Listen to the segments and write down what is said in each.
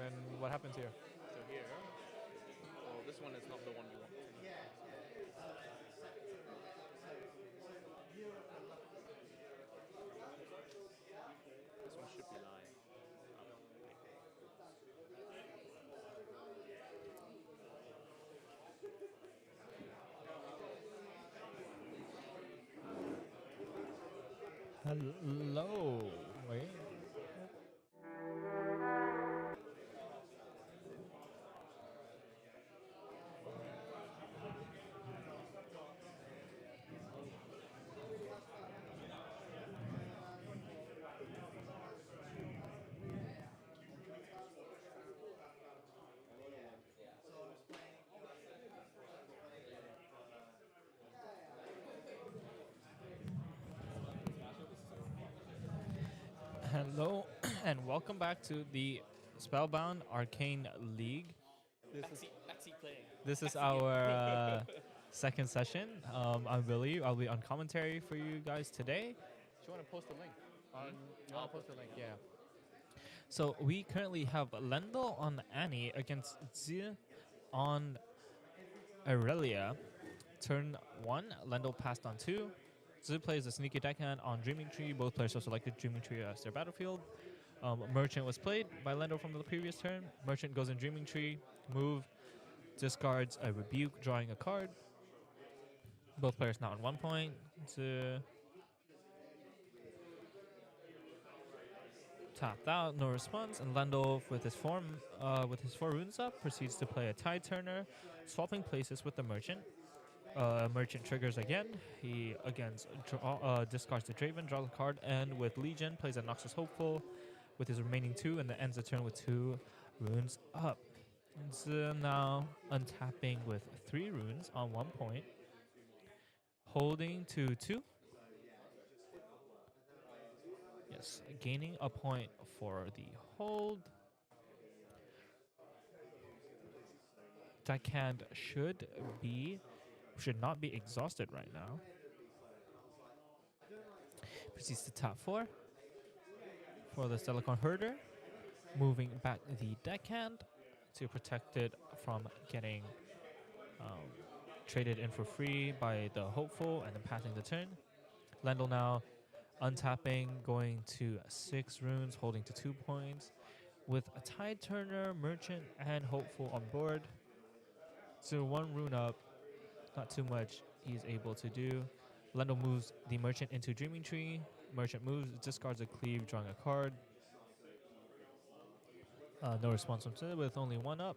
then what happens here? So here, well, this one is not the one you want. This one should be live. Hello. Wait. Hello, and welcome back to the Spellbound Arcane League. Backseat playing. This is Backseat our game. second session. I'm Billy. I'll be on commentary for you guys today. Do you want to post a link? You want to post the link? Yeah. So we currently have Lendl on Annie against Z on Aurelia. Turn 1, Lendl passed on 2. Z plays a sneaky deckhand on Dreaming Tree. Both players have selected Dreaming Tree as their battlefield. Merchant was played by Lendl from the previous turn. Merchant goes in Dreaming Tree, move, discards a Rebuke, drawing a card. Both players now on 1 point. Tapped out, no response, and Lendl with his 4 runes up proceeds to play a Tide Turner, swapping places with the Merchant. Merchant triggers again. He discards the Draven, draws a card, and with Legion plays a Noxus Hopeful with his remaining 2, and then ends the turn with 2 runes up. So now untapping with 3 runes on 1 point, holding to 2. Yes, gaining a point for the hold. Deckhand should not be exhausted right now. Proceeds to top 4 for the Stellarcorn Herder, moving back the deckhand to protect it from getting traded in for free by the Hopeful and then passing the turn. Lendl now untapping, going to 6 runes, holding to 2 points. With a Tide Turner, Merchant, and Hopeful on board. So 1 rune up, not too much he's able to do. Lendl moves the Merchant into Dreaming Tree. Merchant moves, discards a Cleave, drawing a card. No response from Sid with only 1 up.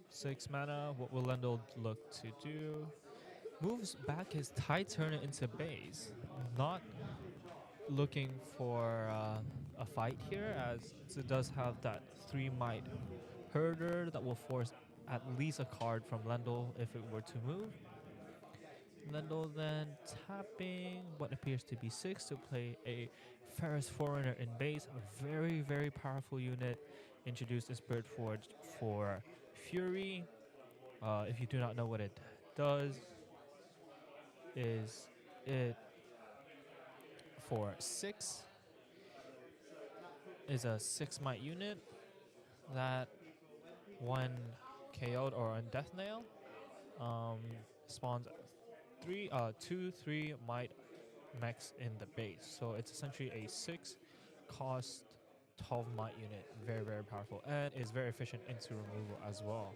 6 mana. What will Lendl look to do? Moves back his Tide Turner into base. Not looking for a fight here, as it does have that 3 might herder that will force at least a card from Lendl if it were to move. Lendl then tapping what appears to be 6 to play a Ferris Foreigner in base. A very, very powerful unit introduced in Spirit Forged for Fury. If you do not know what it does, is it for 6 is a 6 might unit that when KO'd or on Death Nail spawns 2-3 might mechs in the base. So it's essentially a 6 cost 12 might unit. Very, very powerful, and is very efficient into removal as well.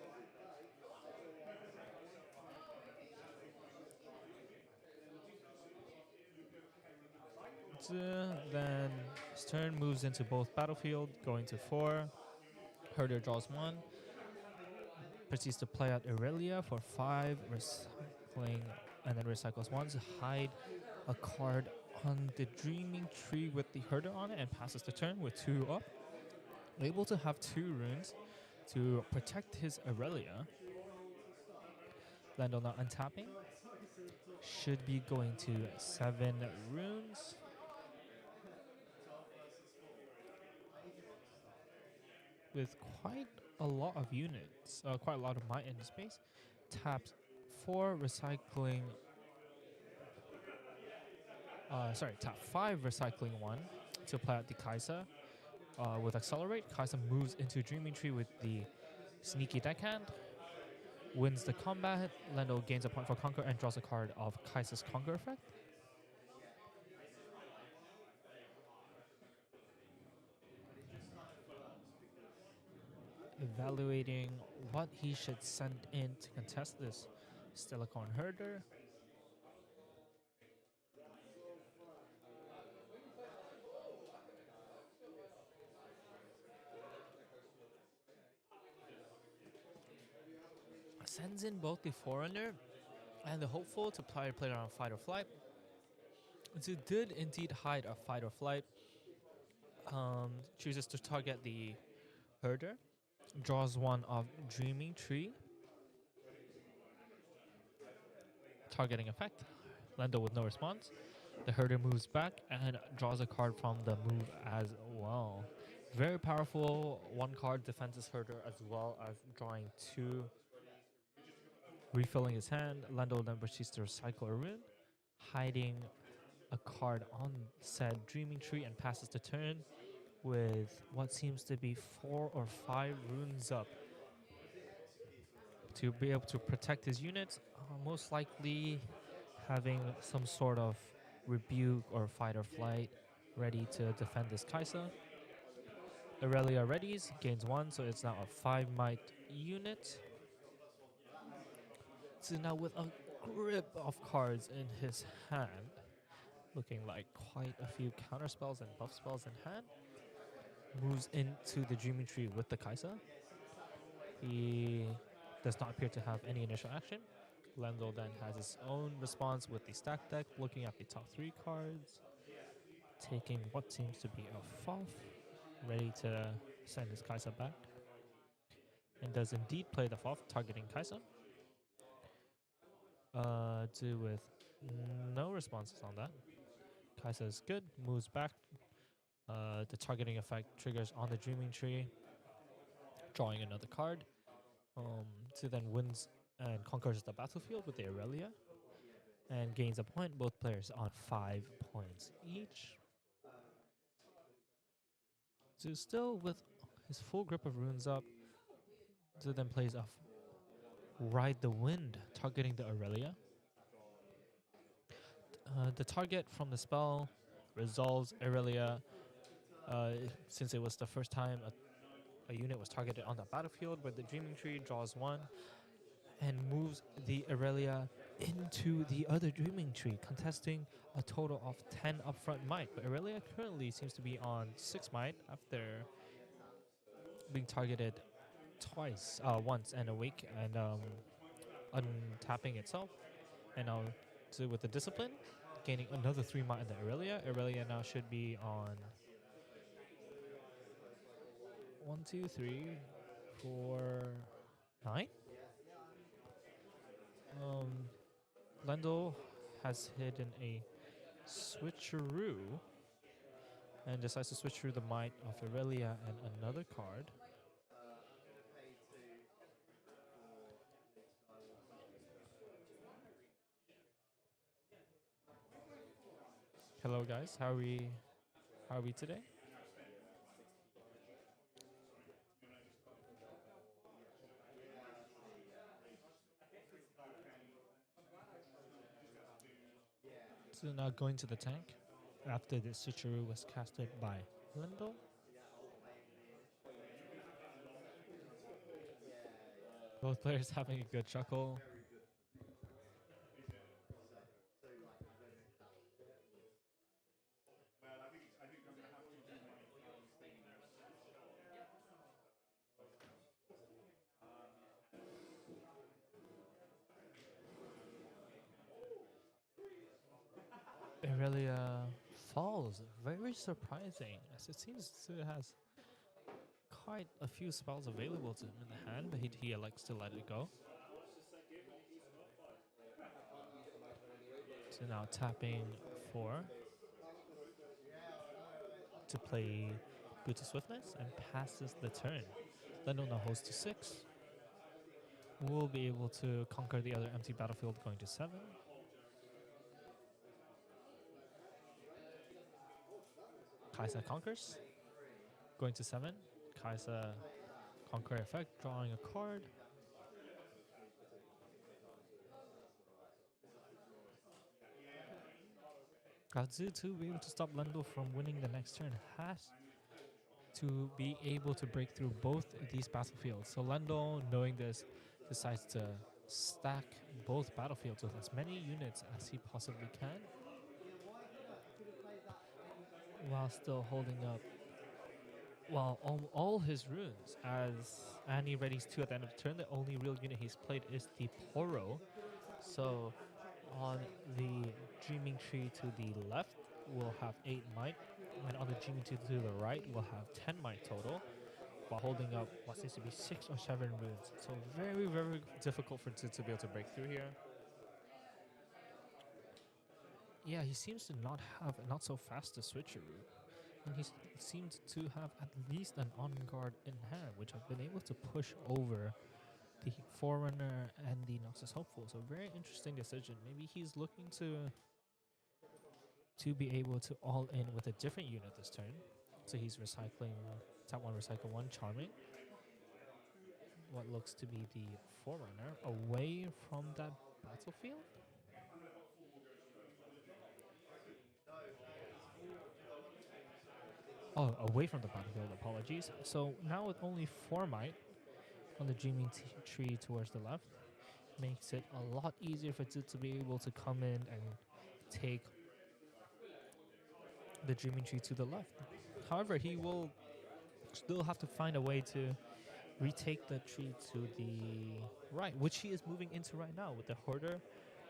Then his turn moves into both battlefield, going to 4. Herder draws 1. Proceeds to play out Aurelia for 5, recycling, and then recycles 1 to hide a card on the Dreaming Tree with the Herder on it, and passes the turn with 2 up. Able to have 2 runes to protect his Aurelia. Lendl now untapping. Should be going to 7 runes. With quite a lot of units, quite a lot of might in the space. Taps 4, recycling. Tap 5, recycling 1 to play out the Kaisa. With Accelerate, Kaisa moves into Dreaming Tree with the Sneaky Deckhand, wins the combat, Lendo gains a point for Conquer and draws a card of Kaisa's Conquer effect. Evaluating what he should send in to contest this Stellicorn Herder. Sends in both the Forerunner and the Hopeful to play on Fight or Flight. So did indeed hide a Fight or Flight. Chooses to target the Herder. Draws one of Dreaming Tree. Targeting effect. Lendo with no response. The Herder moves back and draws a card from the move as well. Very powerful one card defenses Herder as well as drawing two. Refilling his hand, Lendo then proceeds to recycle a rune, hiding a card on said Dreaming Tree and passes the turn with what seems to be 4 or 5 runes up to be able to protect his units, most likely having some sort of rebuke or fight or flight ready to defend this Kaisa. Aurelia readies, gains 1, so it's now a 5 might unit. So now with a grip of cards in his hand, looking like quite a few counter spells and buff spells in hand, moves into the Dreaming Tree with the Kaisa. He does not appear to have any initial action. Lendo then has his own response with the stack deck, looking at the top 3 cards, taking what seems to be a Foff, ready to send his Kaisa back. And does indeed play the Foff, targeting Kaisa. With no responses on that. Kaisa is good, moves back. The targeting effect triggers on the Dreaming Tree, drawing another card. So then wins and conquers the battlefield with the Aurelia and gains a point, both players on 5 points each. So still with his full grip of runes up, so then plays off Ride the Wind, targeting the Aurelia. The target from the spell resolves Aurelia since it was the first time a unit was targeted on the battlefield, where the Dreaming Tree draws 1 and moves the Aurelia into the other Dreaming Tree, contesting a total of 10 upfront might. But Aurelia currently seems to be on 6 might after being targeted once and awake and untapping itself. And now with the Discipline, gaining another 3 might in the Aurelia. Aurelia now should be on 1, 2, 3, 4, 9. Lendo has hidden a switcheroo and decides to switch through the might of Aurelia and another card. Hello guys, how are we today? So now going to the tank after the switcheroo was casted by Lendo. Both players having a good chuckle. Aurelia falls, very surprising, as it seems it has quite a few spells available to him in the hand, but he elects to let it go. So now tapping 4 to play Boot of Swiftness and passes the turn. Lendo now holds to 6. We'll be able to conquer the other empty battlefield going to 7. Kaisa conquers, Going to 7. Kaisa Conquer effect, drawing a card. Kazu, to be able to stop Lendo from winning the next turn, has to be able to break through both these battlefields. So Lendo, knowing this, decides to stack both battlefields with as many units as he possibly can, while still holding up all his runes. As Annie readies 2 at the end of the turn, the only real unit he's played is the Poro. So on the Dreaming Tree to the left, we'll have 8 might, and on the Dreaming Tree to the right, we'll have 10 might total, while holding up what seems to be 6 or 7 runes. So very, very difficult for Tzu to be able to break through here. Yeah, he seems to not have not so fast a switcheroo. And he seemed to have at least an on-guard in hand, which I've been able to push over the Forerunner and the Noxus Hopeful. So very interesting decision. Maybe he's looking to be able to all in with a different unit this turn. So he's recycling, tap 1, recycle 1, Charming. What looks to be the Forerunner away from that battlefield. Oh, away from the battlefield, apologies. So now with only 4 might on the Dreaming Tree towards the left, makes it a lot easier for Tzu to be able to come in and take the Dreaming Tree to the left. However, he will still have to find a way to retake the tree to the right, which he is moving into right now with the Hoarder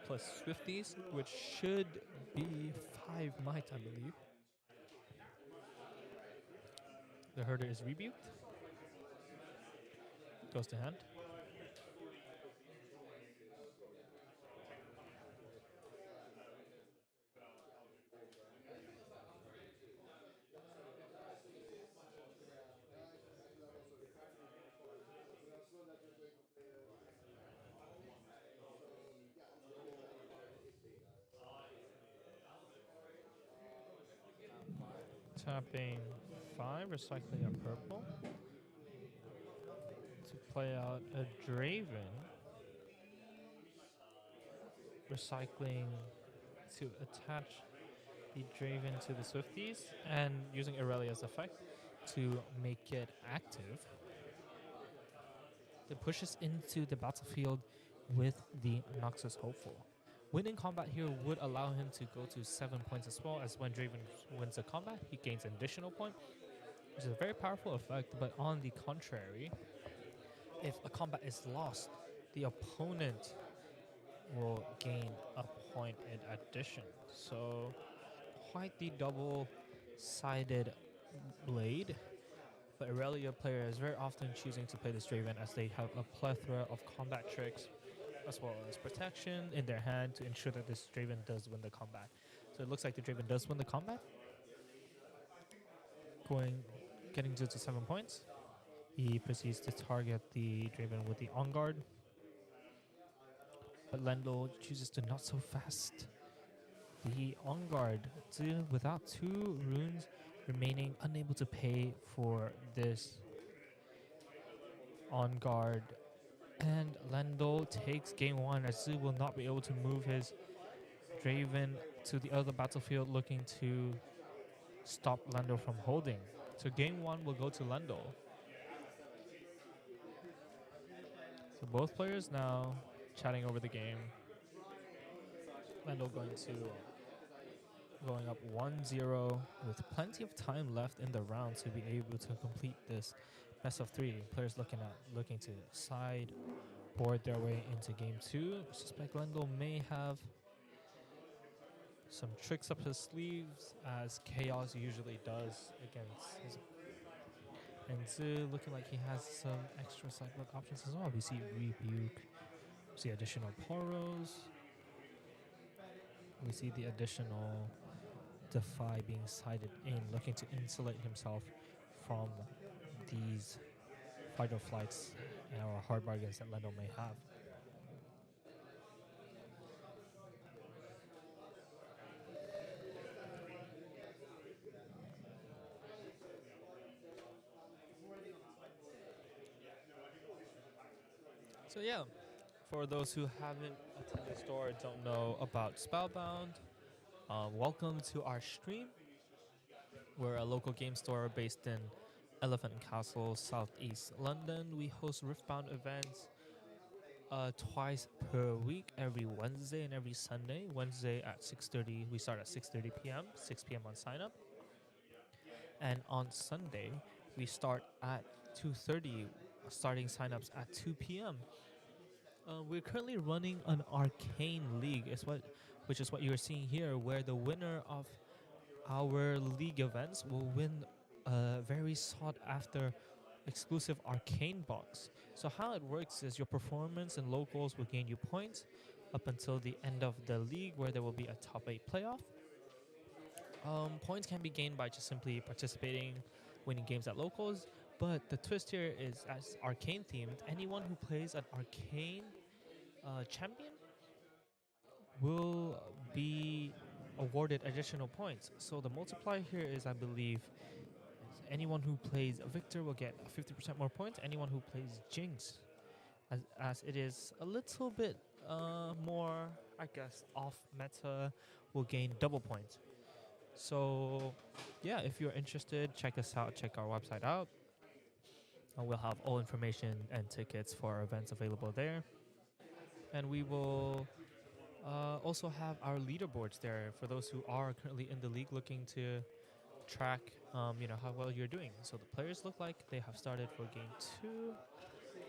plus Swifties, which should be 5 might, I believe. The Herder is rebuked. Goes to hand. Tapping 5, recycling a purple to play out a Draven. Recycling to attach the Draven to the Swifties and using Aurelia's effect to make it active. It pushes into the battlefield with the Noxus Hopeful. Winning combat here would allow him to go to 7 points as well, as when Draven wins a combat, he gains an additional point, which is a very powerful effect. But on the contrary, if a combat is lost, the opponent will gain a point in addition. So quite the double-sided blade. But Aurelia player is very often choosing to play this Draven as they have a plethora of combat tricks as well as protection in their hand to ensure that this Draven does win the combat. So it looks like the Draven does win the combat. Getting to 7 points. He proceeds to target the Draven with the On Guard. But Lendl chooses to not so fast. The On Guard, without 2 runes remaining, unable to pay for this On Guard. And Lendl takes game 1 as Zhu will not be able to move his Draven to the other battlefield, looking to stop Lendl from holding. So game 1 will go to Lendl. So both players now chatting over the game. Lendl going up 1-0 with plenty of time left in the round to be able to complete this best of 3. Players looking to sideboard their way into game 2. I suspect Lendl may have some tricks up his sleeves, as Chaos usually does against his. And Zhu looking like he has some extra sideboard options as well. We see Rebuke, we see additional Poros, we see the additional Defy being sided in, looking to insulate himself from these fight or flights or hard bargains that Lendl may have. So yeah, for those who haven't attended the store or don't know about Spellbound, welcome to our stream. We're a local game store based in Elephant and Castle, Southeast London. We host Riftbound events twice per week, every Wednesday and every Sunday. Wednesday at 6:30, we start at 6:30 p.m. 6 p.m. on sign up, and on Sunday we start at 2:30, starting signups at 2 p.m. We're currently running an Arcane League, which is what you're seeing here, where the winner of our league events will win a very sought after exclusive Arcane box. So how it works is your performance and locals will gain you points up until the end of the league, where there will be a top 8 playoff. Points can be gained by just simply participating, winning games at locals, but the twist here is, as Arcane themed, anyone who plays an Arcane champion will be awarded additional points. So the multiplier here is, I believe, anyone who plays Viktor will get 50% more points. Anyone who plays Jinx, as it is a little bit more, I guess, off meta, will gain double points. So yeah, if you're interested, check us out. Check our website out. We'll have all information and tickets for our events available there. And we will also have our leaderboards there for those who are currently in the league looking to track, how well you're doing. So the players look like they have started for game 2.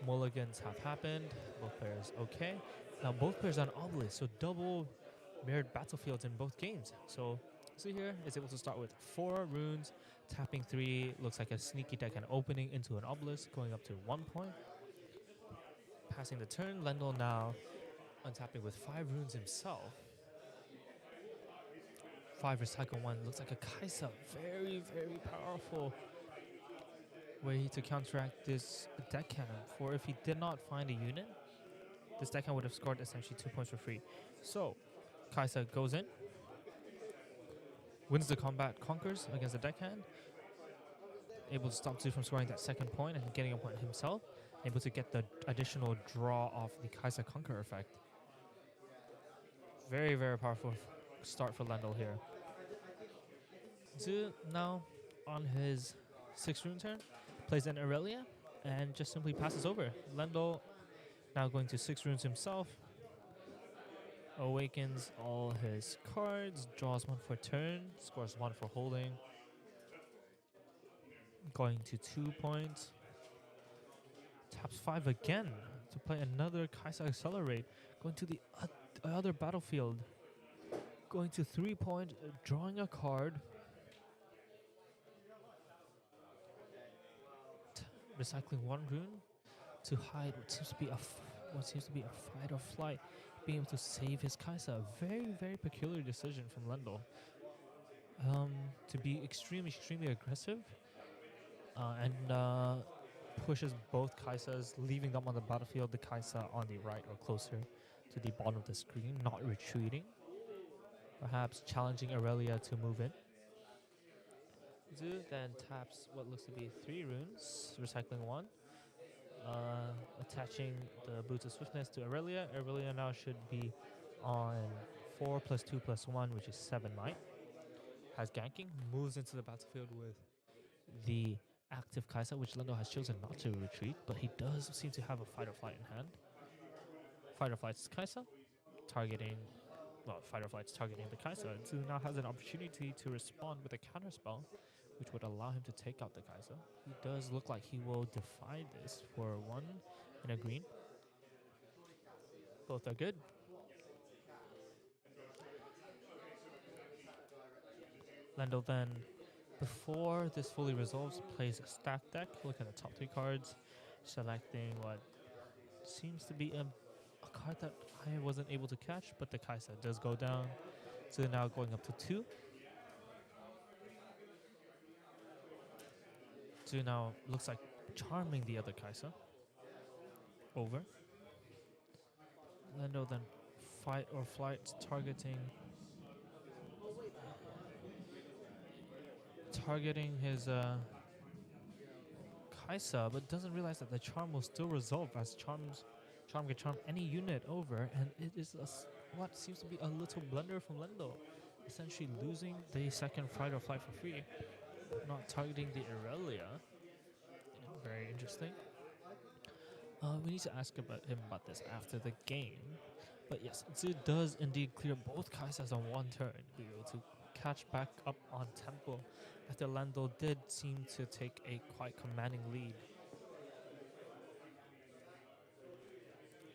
Mulligans have happened. Both players okay. Now both players on obelisk, so double mirrored battlefields in both games. So see here is able to start with 4 runes, tapping 3. Looks like a sneaky deck and opening into an obelisk, going up to 1 point. Passing the turn, Lendl now untapping with 5 runes himself. 5 recycle 1, looks like a Kaisa, very, very powerful way to counteract this deckhand. For if he did not find a unit, this deckhand would have scored essentially 2 points for free. So Kaisa goes in, wins the combat, conquers against the deckhand, able to stop Zoo from scoring that second point and getting a point himself, able to get the additional draw of the Kaisa Conquer effect. Very, very powerful start for Lendl here. Zoo now on his 6th rune turn plays an Aurelia and just simply passes over. Lendl now going to 6 runes himself, awakens all his cards, draws 1 for turn, scores 1 for holding, going to 2 points, taps 5 again to play another Kaisa Accelerate, going to the other battlefield, going to 3 point, drawing a card, recycling 1 rune to hide what seems to be a fight or flight, being able to save his Kaisa. Very, very peculiar decision from Lendl. To be extremely aggressive and pushes both Kaisas, leaving them on the battlefield, the Kaisa on the right or closer to the bottom of the screen, not retreating. Perhaps challenging Aurelia to move in. Zoo then taps what looks to be 3 runes, recycling 1. Attaching the Boots of Swiftness to Aurelia. Aurelia now should be on 4 + 2 + 1, which is 7 might. Has ganking, moves into the battlefield with the active Kaisa, which Lendl has chosen not to retreat, but he does seem to have a fight or flight in hand. Fight or flight's Kaisa, targeting the Kaisa. So now has an opportunity to respond with a counterspell, which would allow him to take out the Kaisa. He does look like he will defy this for 1 and a green. Both are good. Lendl then, before this fully resolves, plays a stack deck. Look at the top 3 cards, selecting what seems to be a card that I wasn't able to catch, but the Kaisa does go down. So now going up to 2. So now looks like charming the other Kaisa. Over. Lendl then fight or flight, targeting his Kaisa, but doesn't realize that the charm will still resolve, as charms Charm can charm any unit over, and it is what seems to be a little blunder from Lendo, essentially losing the second fight or flight for free, not targeting the Irelia. Very interesting. We need to ask him about this after the game. But yes, Zhu does indeed clear both Kaisas on one turn, be able to catch back up on tempo after Lando did seem to take a quite commanding lead.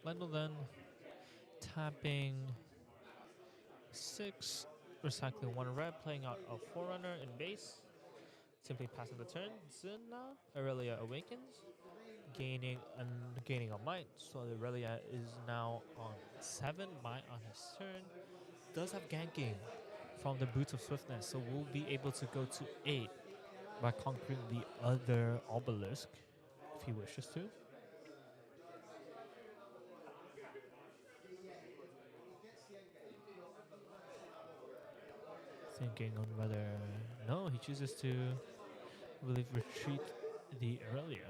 Lando then tapping 6, recycling 1 red, playing out a Forerunner in base, simply passing the turn. Zin now, Aurelia awakens, gaining a might, so the Aurelia is now on 7 might on his turn. Does have ganking from the Boots of Swiftness, so we'll be able to go to 8 by conquering the other obelisk if he wishes to. Thinking on whether... No, he chooses to, I believe, retreat the Aurelia.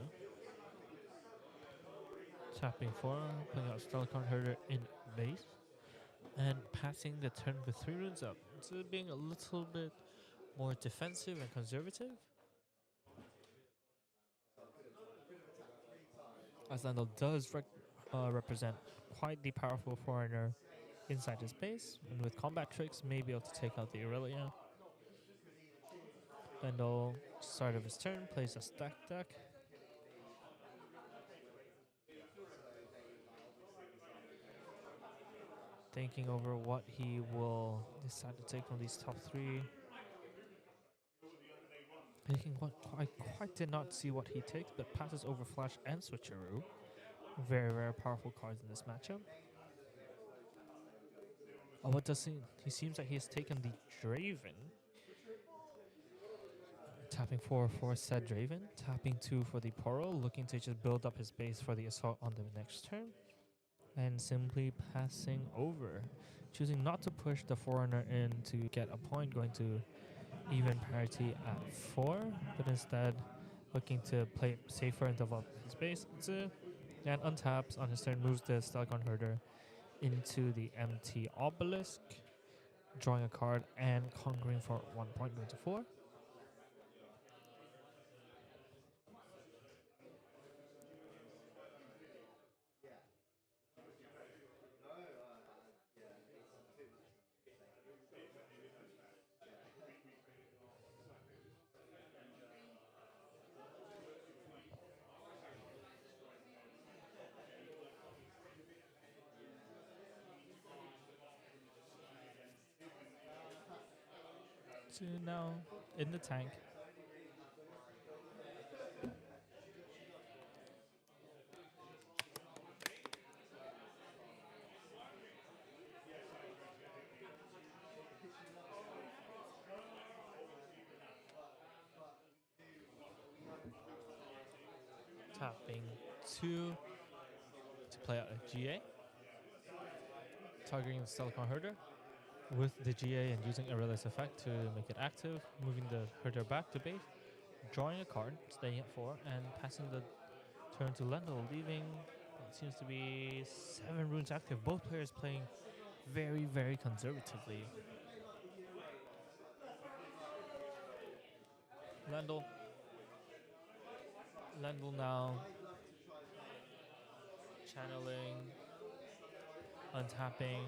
Tapping 4, putting out Stellacorn Herder in base, and passing the turn with 3 runes up. So being a little bit more defensive and conservative. As Lando does represent quite the powerful foreigner inside his base, and with combat tricks may be able to take out the Aurelia. Lando, start of his turn, plays a stack deck. Thinking over what he will decide to take from these top 3. Thinking what I quite did not see what he takes, but passes over Flash and Switcheroo. Very, very powerful cards in this matchup. Oh, what does he seems like he has taken the Draven. Tapping 4 for said Draven. Tapping 2 for the Poro, looking to just build up his base for the assault on the next turn. And simply passing over. Choosing not to push the Forerunner in to get a point, going to even parity at 4, but instead looking to play safer and develop his base. And untaps on his turn, moves the Stellacorn Herder into the empty obelisk, drawing a card and conquering for 1 point, going to 4. So now in the tank. Tapping 2 to play out a GA. Targeting the Stellacorn Herder with the GA and using Aurelia's effect to make it active, moving the Herder back to base, drawing a card, staying at 4, and passing the turn to Lendo, leaving what seems to be 7 runes active. Both players playing very, very conservatively. Lendl now channeling, untapping,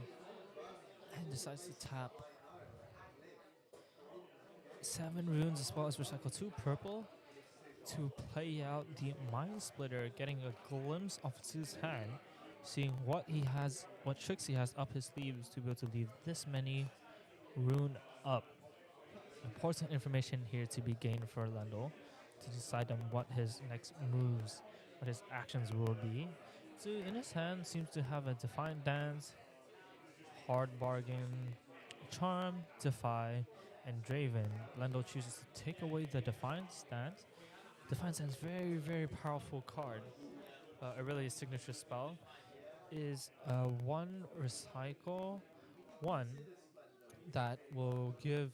and decides to tap 7 runes as well as recycle 2 purple to play out the Mind Splitter, getting a glimpse of Tsu's hand, seeing what he has, what tricks he has up his sleeves to be able to leave this many rune up. Important information here to be gained for Lendl to decide on what his next moves, what his actions will be. So in his hand seems to have a Defiant Dance, Hard Bargain, Charm, Defy, and Draven. Lendl chooses to take away the Defiant Stance. Defiant Stance, very, very powerful card. Aurelia's signature spell is 1 recycle 1 that will give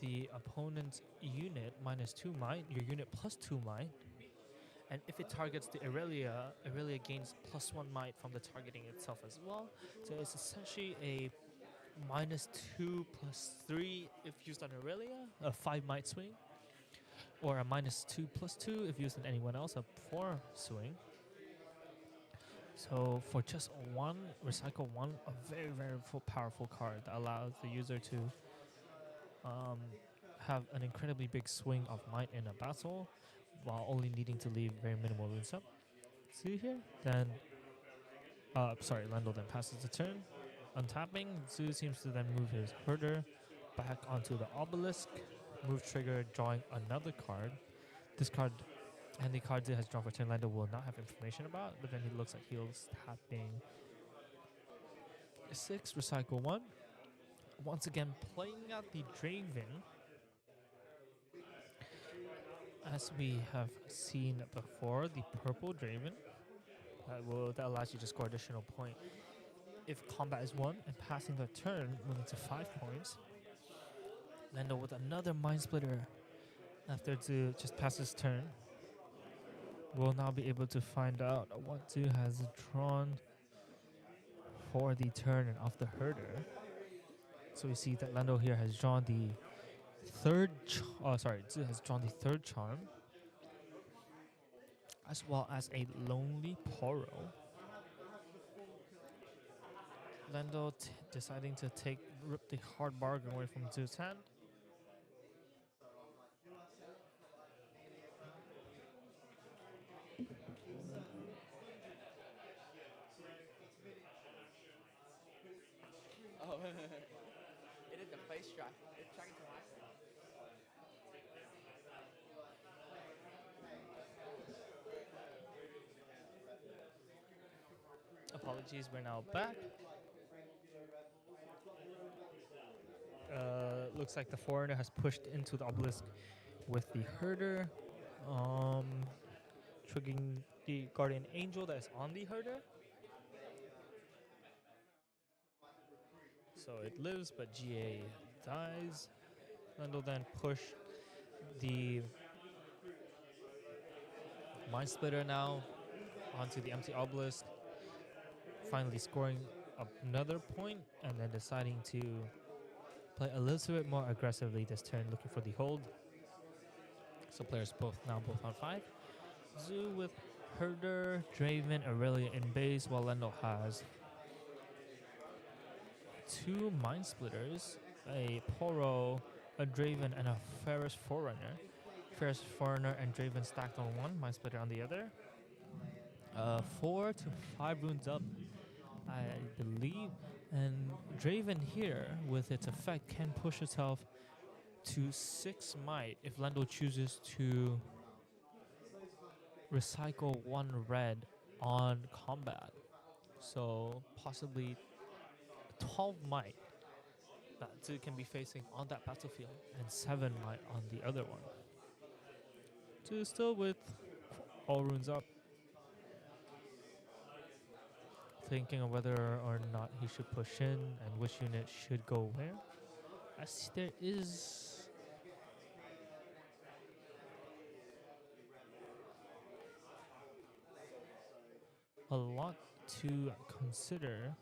the opponent's unit -2 might, your unit +2 might, And if it targets the Aurelia, Aurelia gains +1 might from the targeting itself as well. So it's essentially a -2 +3 if used on Aurelia, a 5 might swing, or a -2 +2 if used on anyone else, a 4 swing. So for just one, recycle one, a very, very powerful card that allows the user to have an incredibly big swing of might in a battle while only needing to leave very minimal runes up. See here? Then, Lendl then passes the turn. Untapping, Zoo seems to then move his herder back onto the obelisk. Move trigger, drawing another card. This card and the card Zoo has drawn for turn Lendl will not have information about, but then he looks like he's tapping 6, recycle 1. Once again, playing out the Draven. As we have seen before, the purple Draven that allows you to score additional point if combat is won, and passing the turn, moving to 5 points. Lendl with another Mind Splitter after to just pass his turn. Will now be able to find out what Zoo has drawn for the turn and off the herder. So we see that Lendl here has drawn the Zoo has drawn the third charm, as well as a Lonely Poro. Lendl deciding to rip the hard bargain away from Zoo's hand. Oh, it is the face track. It's tracking to last. Apologies, we're now back. Looks like the foreigner has pushed into the obelisk with the herder, triggering the guardian angel that is on the herder. So it lives, but GA dies. Lendl then push the Mind Splitter now onto the empty obelisk, finally scoring another point, and then deciding to play a little bit more aggressively this turn, looking for the hold. So players both on 5. Zoo with herder, Draven, Aurelia in base, while Lendl has 2 Mind Splitters, a Poro, a Draven, and a Ferris Forerunner. Ferris Forerunner and Draven stacked on one, Mind Splitter on the other. 4 to 5 runes up, I believe. And Draven here, with its effect, can push itself to 6 might if Lendl chooses to recycle 1 red on combat. So possibly 12 might that Zoo can be facing on that battlefield, and 7 might on the other one. Zoo still with all runes up, thinking of whether or not he should push in and which unit should go where. As there is a lot to consider.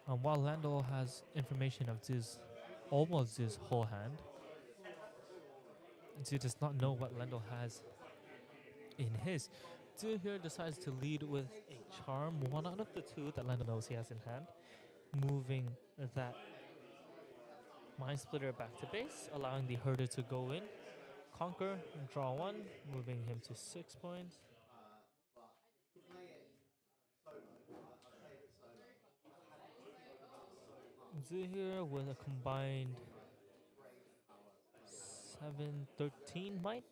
While Lendl has information of almost Zoo's whole hand, Zoo does not know what Lendl has in his. Zoo here decides to lead with a charm, 1 out of the 2 that Lendl knows he has in hand, moving that Mind Splitter back to base, allowing the herder to go in, conquer, draw 1, moving him to 6 points. Zoo here with a combined 713 might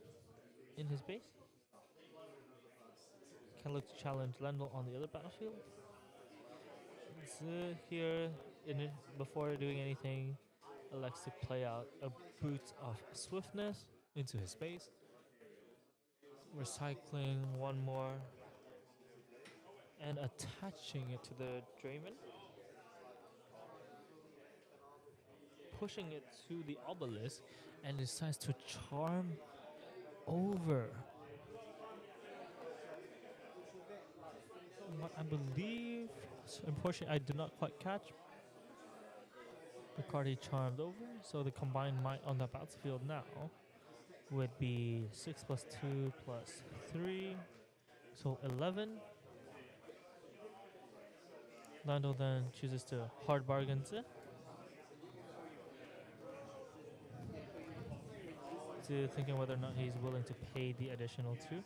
in his base. Can look to challenge Lendl on the other battlefield. Zoo here, before doing anything, elects to play out a Boot of Swiftness into his base, recycling 1 more and attaching it to the Draven, pushing it to the obelisk, and decides to charm over I believe, unfortunately, I did not quite catch. The card he charmed over, so the combined might on the battlefield now would be 6 plus 2 plus 3, so 11. Lando then chooses to hard bargain to thinking whether or not he's willing to pay the additional 2.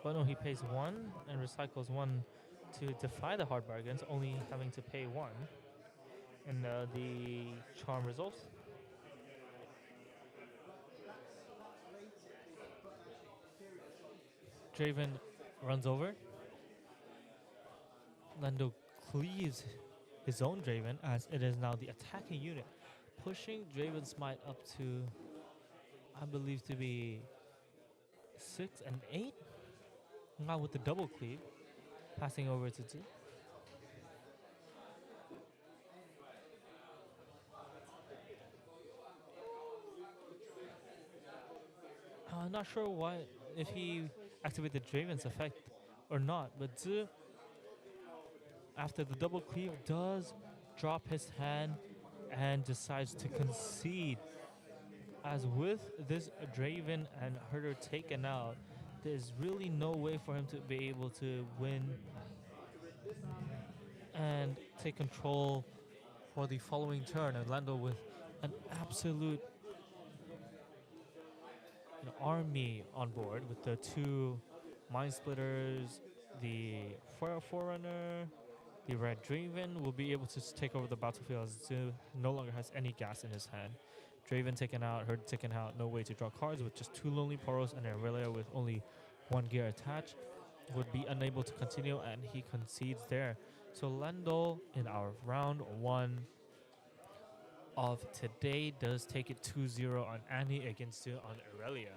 But no, he pays 1 and recycles 1 to defy the hard bargains, only having to pay 1. And the charm results. Draven runs over. Lando cleaves his own Draven as it is now the attacking unit, pushing Draven's might up to, I believe, to be 6 and 8. Now with the double cleave, passing over to 2. I'm not sure why, if he activated Draven's effect or not, but 2, after the double cleave, does drop his hand and decides to concede. As with this Draven and Herder taken out, there's really no way for him to be able to win and take control for the following turn. And Lando with an absolute army on board with the 2 Mind Splitters, the Forerunner, the Red Draven will be able to take over the battlefield as Zu no longer has any gas in his hand. Draven taken out, Herd taken out, no way to draw cards with just 2 Lonely Poros and Aurelia with only 1 gear attached. Would be unable to continue and he concedes there. So Lando in our round 1 of today does take it 2-0 on Annie against Zu on Aurelia.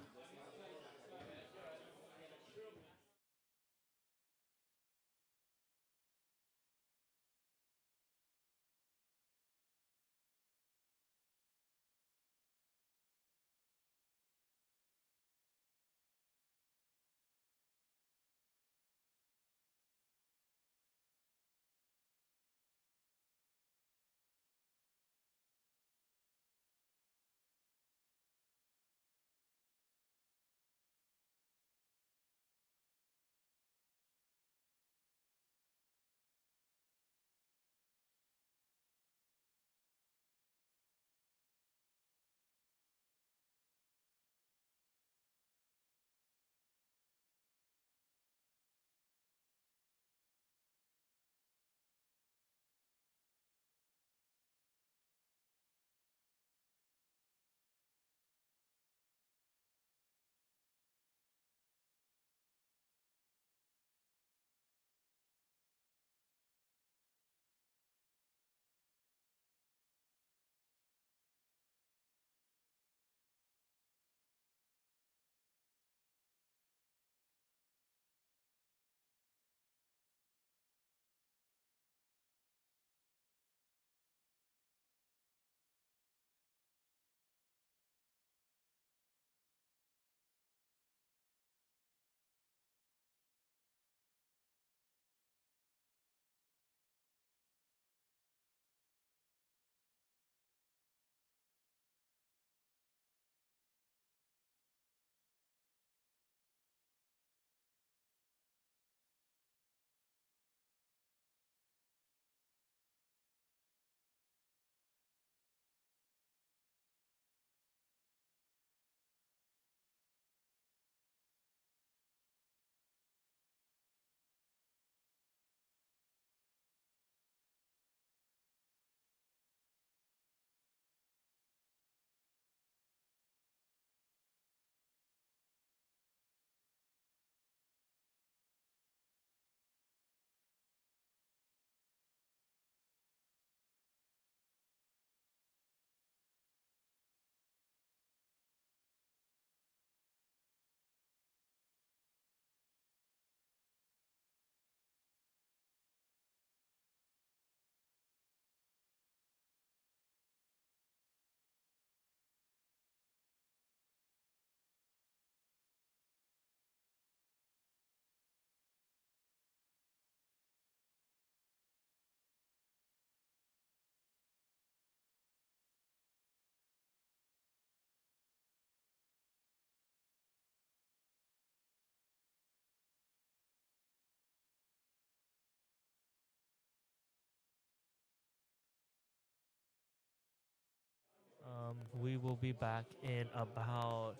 We will be back in about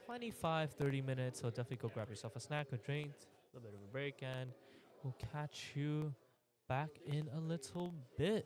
25-30 minutes, so definitely go grab yourself a snack, a drink, a little bit of a break, and we'll catch you back in a little bit.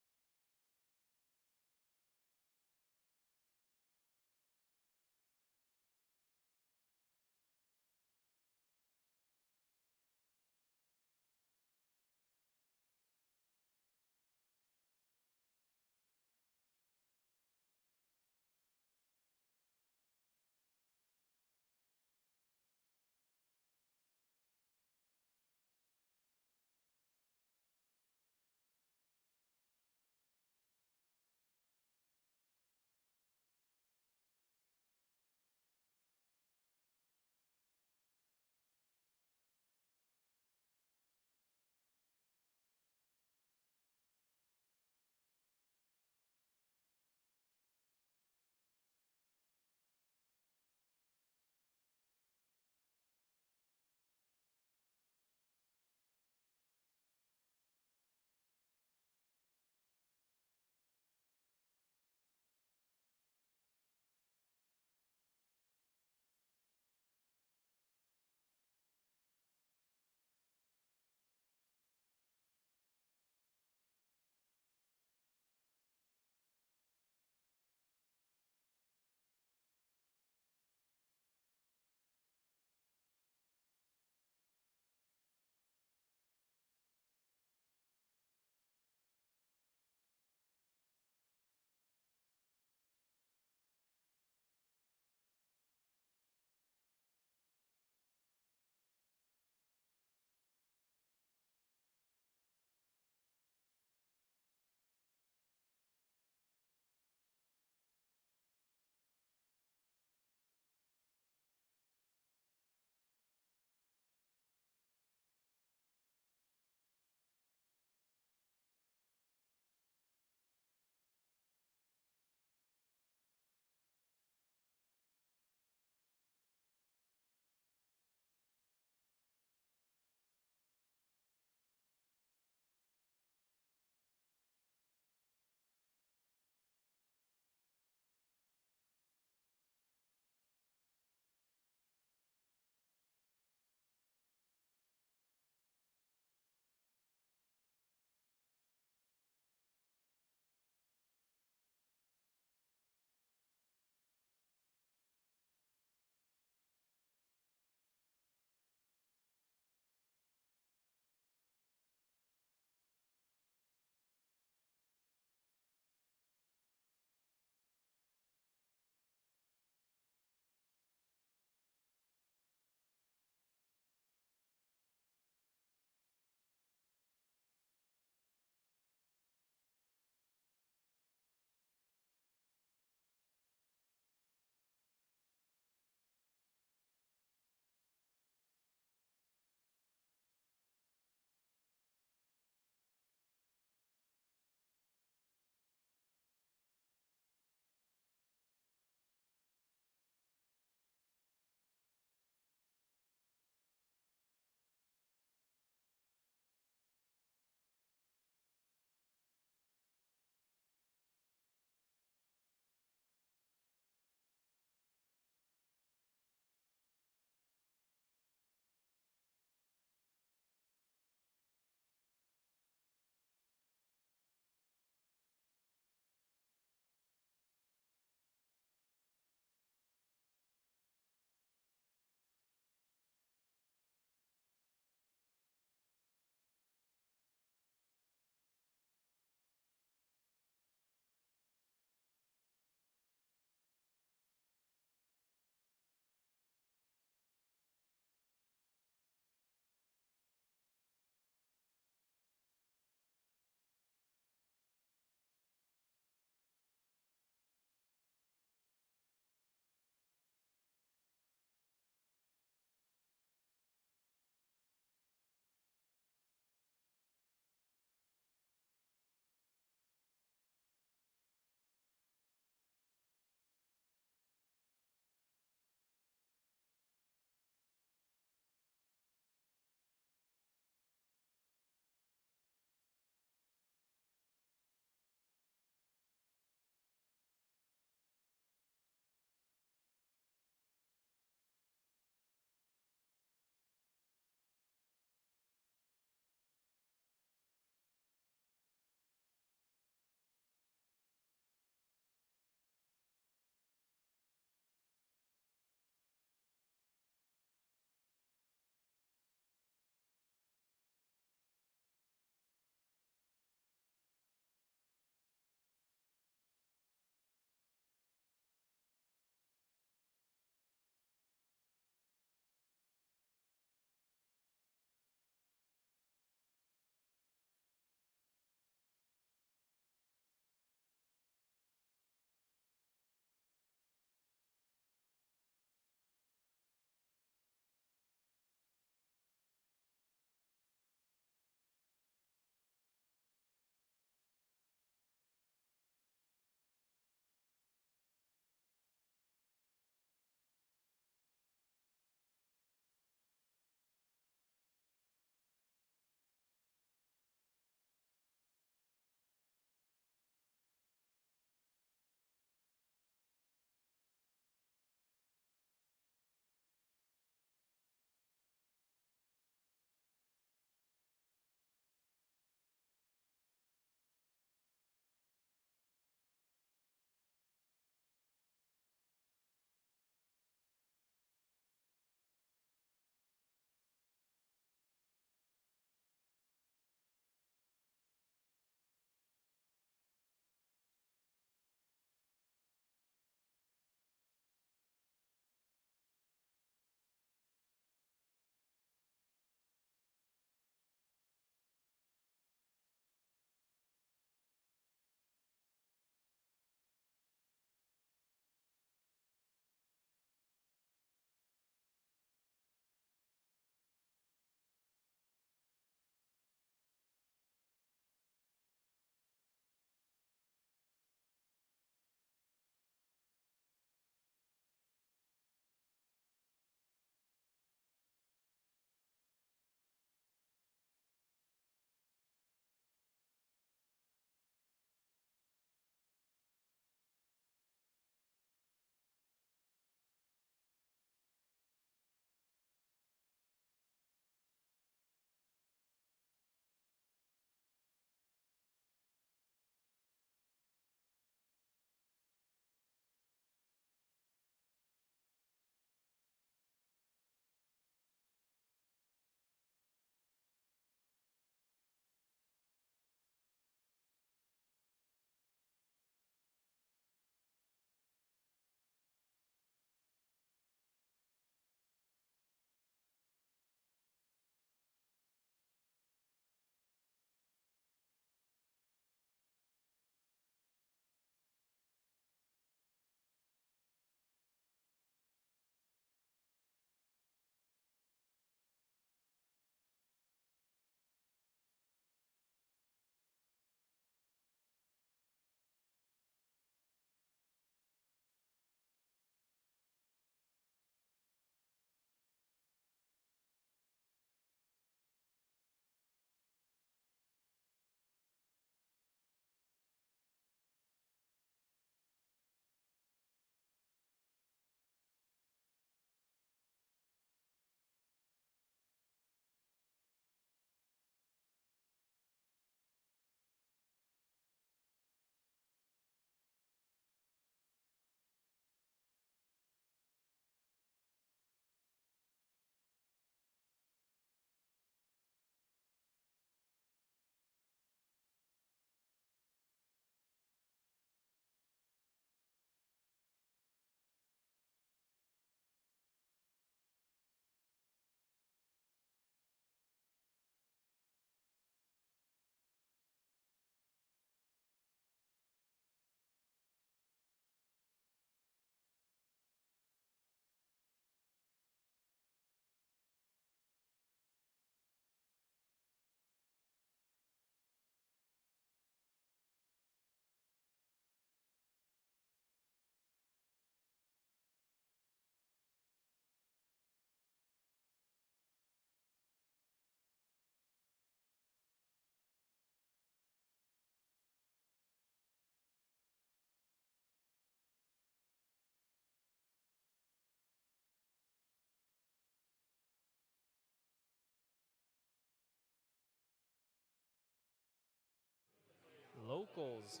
locals.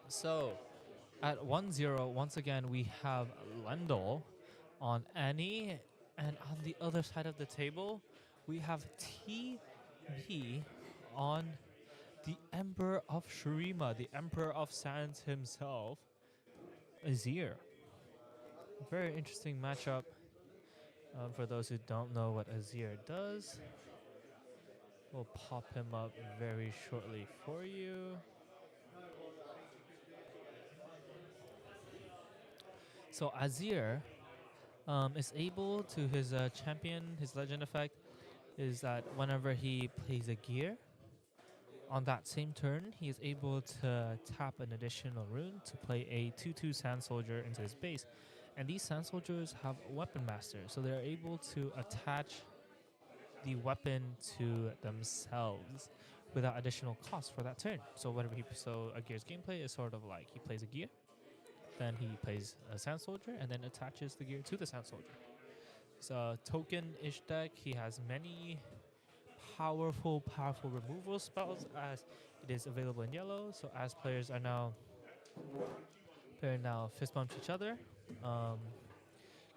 So at 1-0, once again, we have Lendl on Annie. And on the other side of the table, we have TB on the Emperor of Shurima, the Emperor of Sands himself, Azir. Very interesting matchup. For those who don't know what Azir does, we'll pop him up very shortly for you. So Azir is able to his champion, his legend effect, is that whenever he plays a gear, on that same turn, he is able to tap an additional rune to play a 2/2 Sand Soldier into his base. And these Sand Soldiers have Weapon Master, so they're able to attach the weapon to themselves without additional cost for that turn. So a gear's gameplay is sort of like he plays a gear, then he plays a Sand Soldier, and then attaches the gear to the Sand Soldier. It's a token-ish deck. He has many powerful removal spells as it is available in yellow. So as players are now fist bump each other,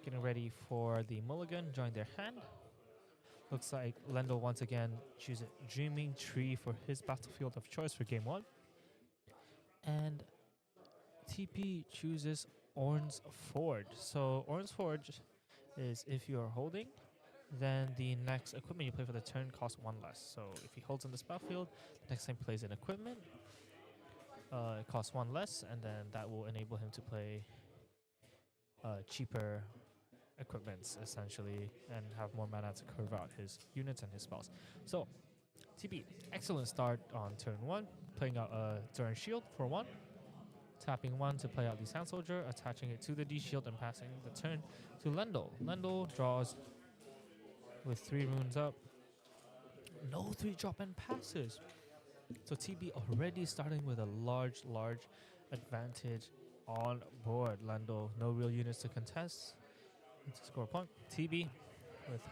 getting ready for the mulligan, join their hand. Looks like Lendl once again chooses Dreaming Tree for his battlefield of choice for game 1. And TP chooses Orn's Forge. So Orn's Forge is if you are holding, then the next equipment you play for the turn costs 1 less. So if he holds on this battlefield, the next time he plays an equipment, it costs 1 less, and then that will enable him to play cheaper equipments, essentially, and have more mana to curve out his units and his spells. So, TB, excellent start on turn 1, playing out a Duran Shield for 1, tapping 1 to play out the Sand Soldier, attaching it to the D Shield, and passing the turn to Lendl. Lendl draws with 3 runes up. No 3-drop and passes. So TB already starting with a large advantage on board. Lendl, no real units to contest. To score a point. TB with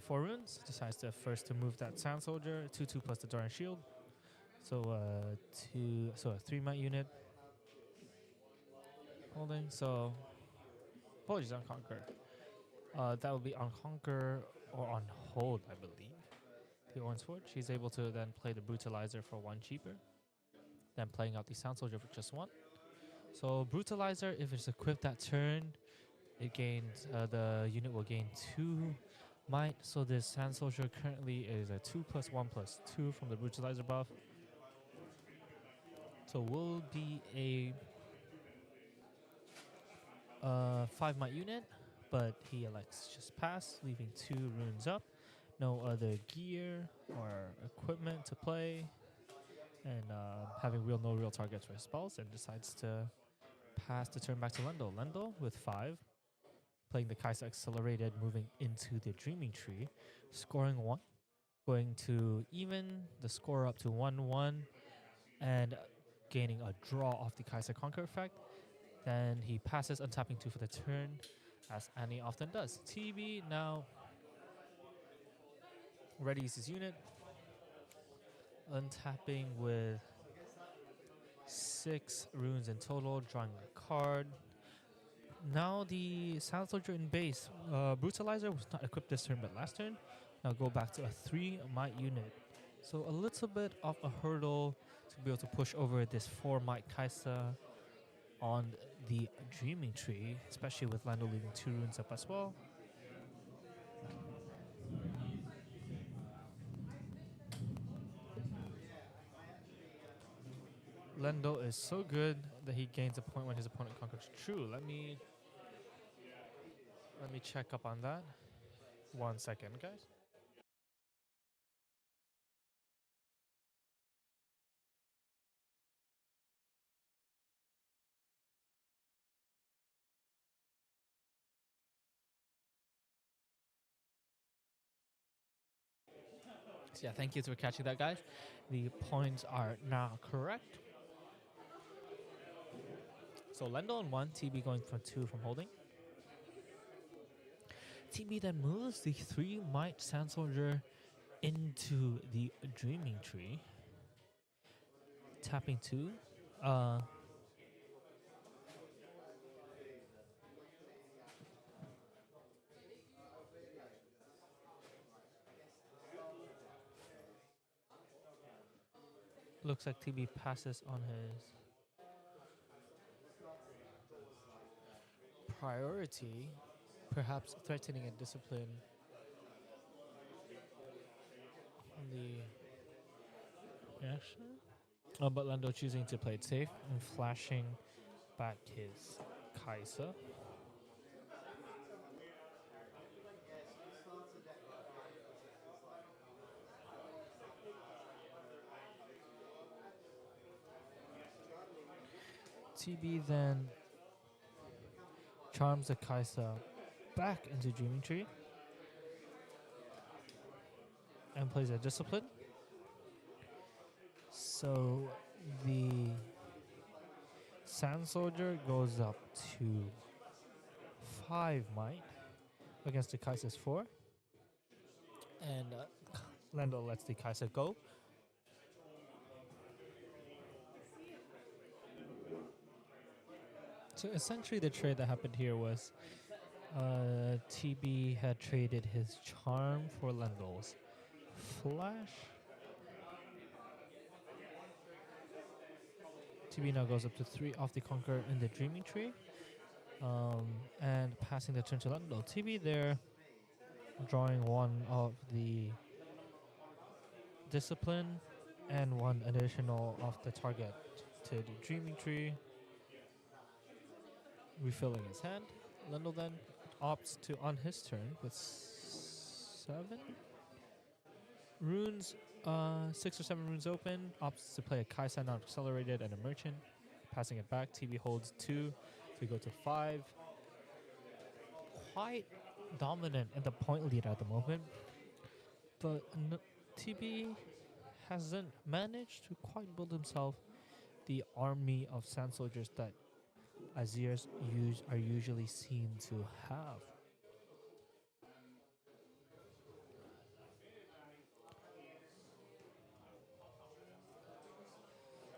4 runes decides to first to move that Sand Soldier, 2/2 plus the Doran Shield. So a 3 might unit. Holding. So apologies on Conquer. That would be on Conquer or on Hold, I believe. The Orange Forge. He's able to then play the Brutalizer for 1 cheaper. Then playing out the Sand Soldier for just 1. So Brutalizer, if it's equipped that turn, it gains the unit will gain 2 might. So this Sand Soldier currently is a 2+1+2 from the Brutalizer buff. So will be a 5 might unit, but he elects just pass, leaving 2 runes up. No other gear or equipment to play, and having no real targets for his spells, and decides to pass the turn back to Lendl. Lendl with 5, playing the Kaisa Accelerated, moving into the Dreaming Tree, scoring 1, going to even the score up to 1/1, and gaining a draw off the Kaisa Conquer effect. Then he passes, untapping 2 for the turn, as Annie often does. TB now readies his unit, untapping with 6 runes in total, drawing a card. Now the Sand Soldier in base. Brutalizer was not equipped this turn, but last turn. Now go back to a 3 might unit. So a little bit of a hurdle to be able to push over this 4 might Kaisa on the Dreaming Tree, especially with Lendl leaving 2 runes up as well. Lendl is so good that he gains a point when his opponent conquers. True. Let me check up on that. 1 second, guys. So yeah, thank you for catching that, guys. The points are now correct. So Lendl on 1, TB going for 2 from holding. TB then moves the 3 might Sand Soldier into the Dreaming Tree. tapping 2. Uh, looks like TB passes on his priority, perhaps threatening a discipline on the reaction. But Lando choosing to play it safe and flashing back his Kai'Sa. TB then charms the Kai'Sa back into Dreaming Tree and plays a Discipline. So the Sand Soldier goes up to 5 might against the Kai'Sa's 4. And Lando lets the Kai'Sa go. So essentially the trade that happened here was TB had traded his Charm for Lando's Flash. TB now goes up to 3 off the Conqueror in the Dreaming Tree. And passing the turn to Lando. TB there drawing 1 of the Discipline and 1 additional off the target to the Dreaming Tree, refilling his hand. Lando then opts to, on his turn, with 7 runes, 6 or 7 runes open, opts to play a Kai'Sa not accelerated and a Merchant, passing it back. TB holds 2 to go to 5. Quite dominant in the point lead at the moment, but TB hasn't managed to quite build himself the army of Sand Soldiers that Azirs are usually seen to have.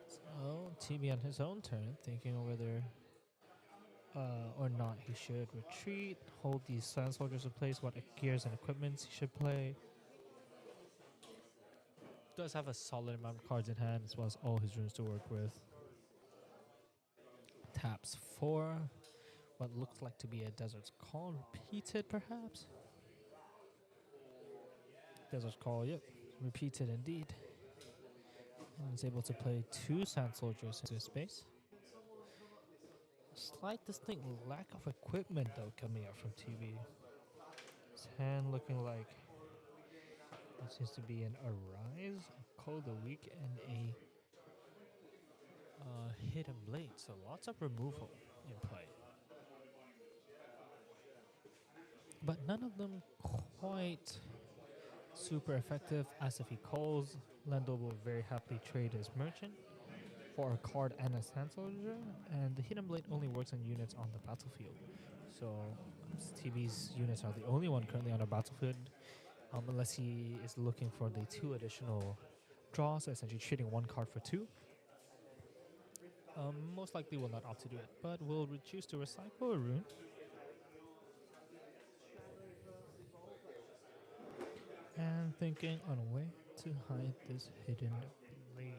So TB on his own turn, thinking whether or not he should retreat, hold these Sand Soldiers in place, what gears and equipments he should play. Does have a solid amount of cards in hand as well as all his runes to work with. Taps 4. What looks like to be a Desert's Call repeated, perhaps? Desert's Call, yep. Repeated indeed. And is able to play 2 Sand Soldiers into space. Slight distinct lack of equipment, though, coming out from TB. His hand looking like it seems to be an Arise, a Call of the Week, and a Hidden Blade. So lots of removal in play. But none of them quite super effective, as if he calls, Lando will very happily trade his Merchant for a card and a Sand Soldier, and the Hidden Blade only works on units on the battlefield. So TB's units are the only one currently on the battlefield, unless he is looking for the 2 additional draws, so essentially trading 1 card for 2. Most likely will not opt to do it, but will choose to recycle a rune. And thinking on a way to hide this Hidden Blade.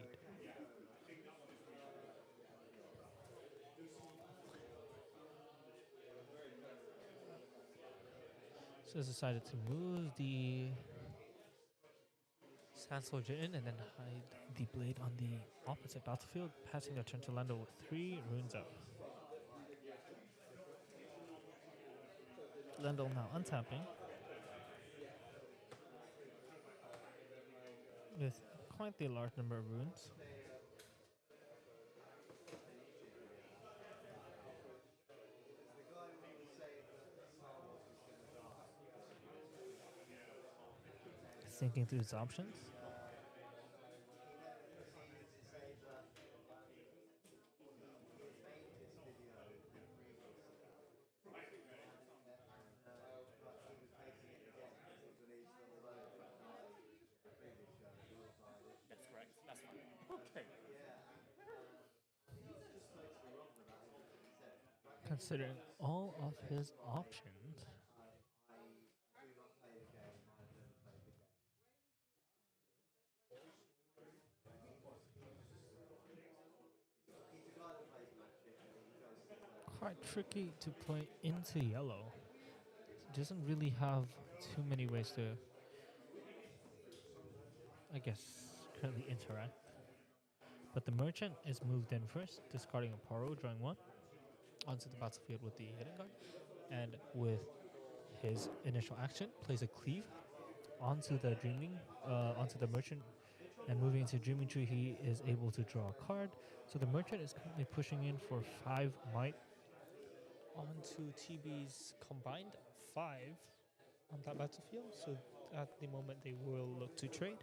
So has decided to move the Sand Soldier in and then hide the blade on the opposite battlefield, passing the turn to Lando with 3 runes out. Lando now untapping with quite the large number of runes. Thinking through his options. That's correct. That's fine. Okay. considering all of his options. Quite tricky to play into yellow. Doesn't really have too many ways to, I guess, currently interact. But the merchant is moved in first, discarding a Paro, drawing one, onto the battlefield with the hidden card. And with his initial action, plays a cleave onto the onto the merchant, and moving into Dreaming Tree, he is able to draw a card. So the merchant is currently pushing in for 5 might onto TB's combined 5 on that battlefield. So at the moment, they will look to trade.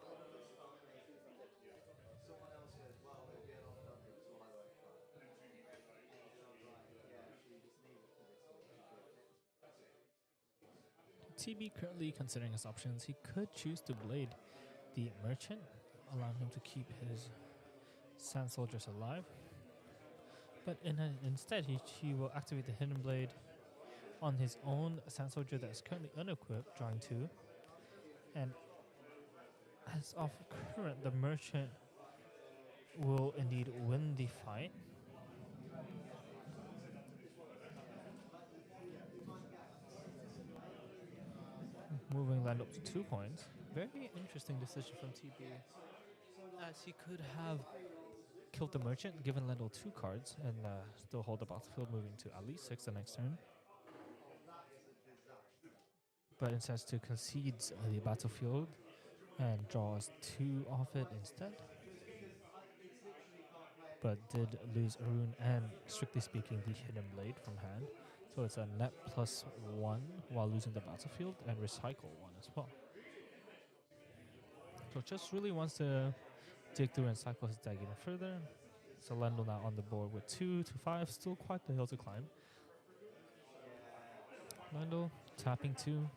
TB currently considering his options. He could choose to blade the merchant, allowing him to keep his sand soldiers alive. But instead, he will activate the hidden blade on his own sand soldier that is currently unequipped, drawing 2. And as of current, the merchant will indeed win the fight. Moving land up to 2 points. Very interesting decision from TB, as he could have killed the merchant, given Lendl 2 cards, and still hold the battlefield, moving to at least 6 the next turn. But instead to concedes the battlefield and draws 2 off it instead. But did lose a rune and, strictly speaking, the hidden blade from hand. So it's a net +1 while losing the battlefield, and recycle 1 as well. So just really wants to dig through and cycle his deck even further. So Lendl now on the board with 2 to 5, still quite the hill to climb. Lendl tapping 2.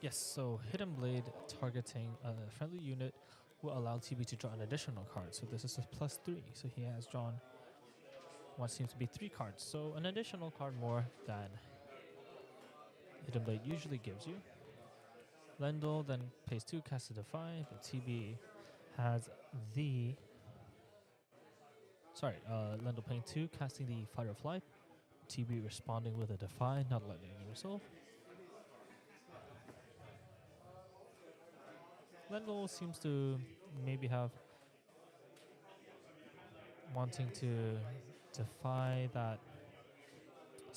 Yes, so Hidden Blade targeting a friendly unit will allow TB to draw an additional card. So this is a +3. So he has drawn what seems to be 3 cards. So an additional card more than Hidden Blade usually gives you. Lendl then pays 2, casts a Defy, but TB has the... Lendl paying 2, casting the Fight or Flight. TB responding with a Defy, not letting it resolve. Lendl seems to maybe have wanting to defy that.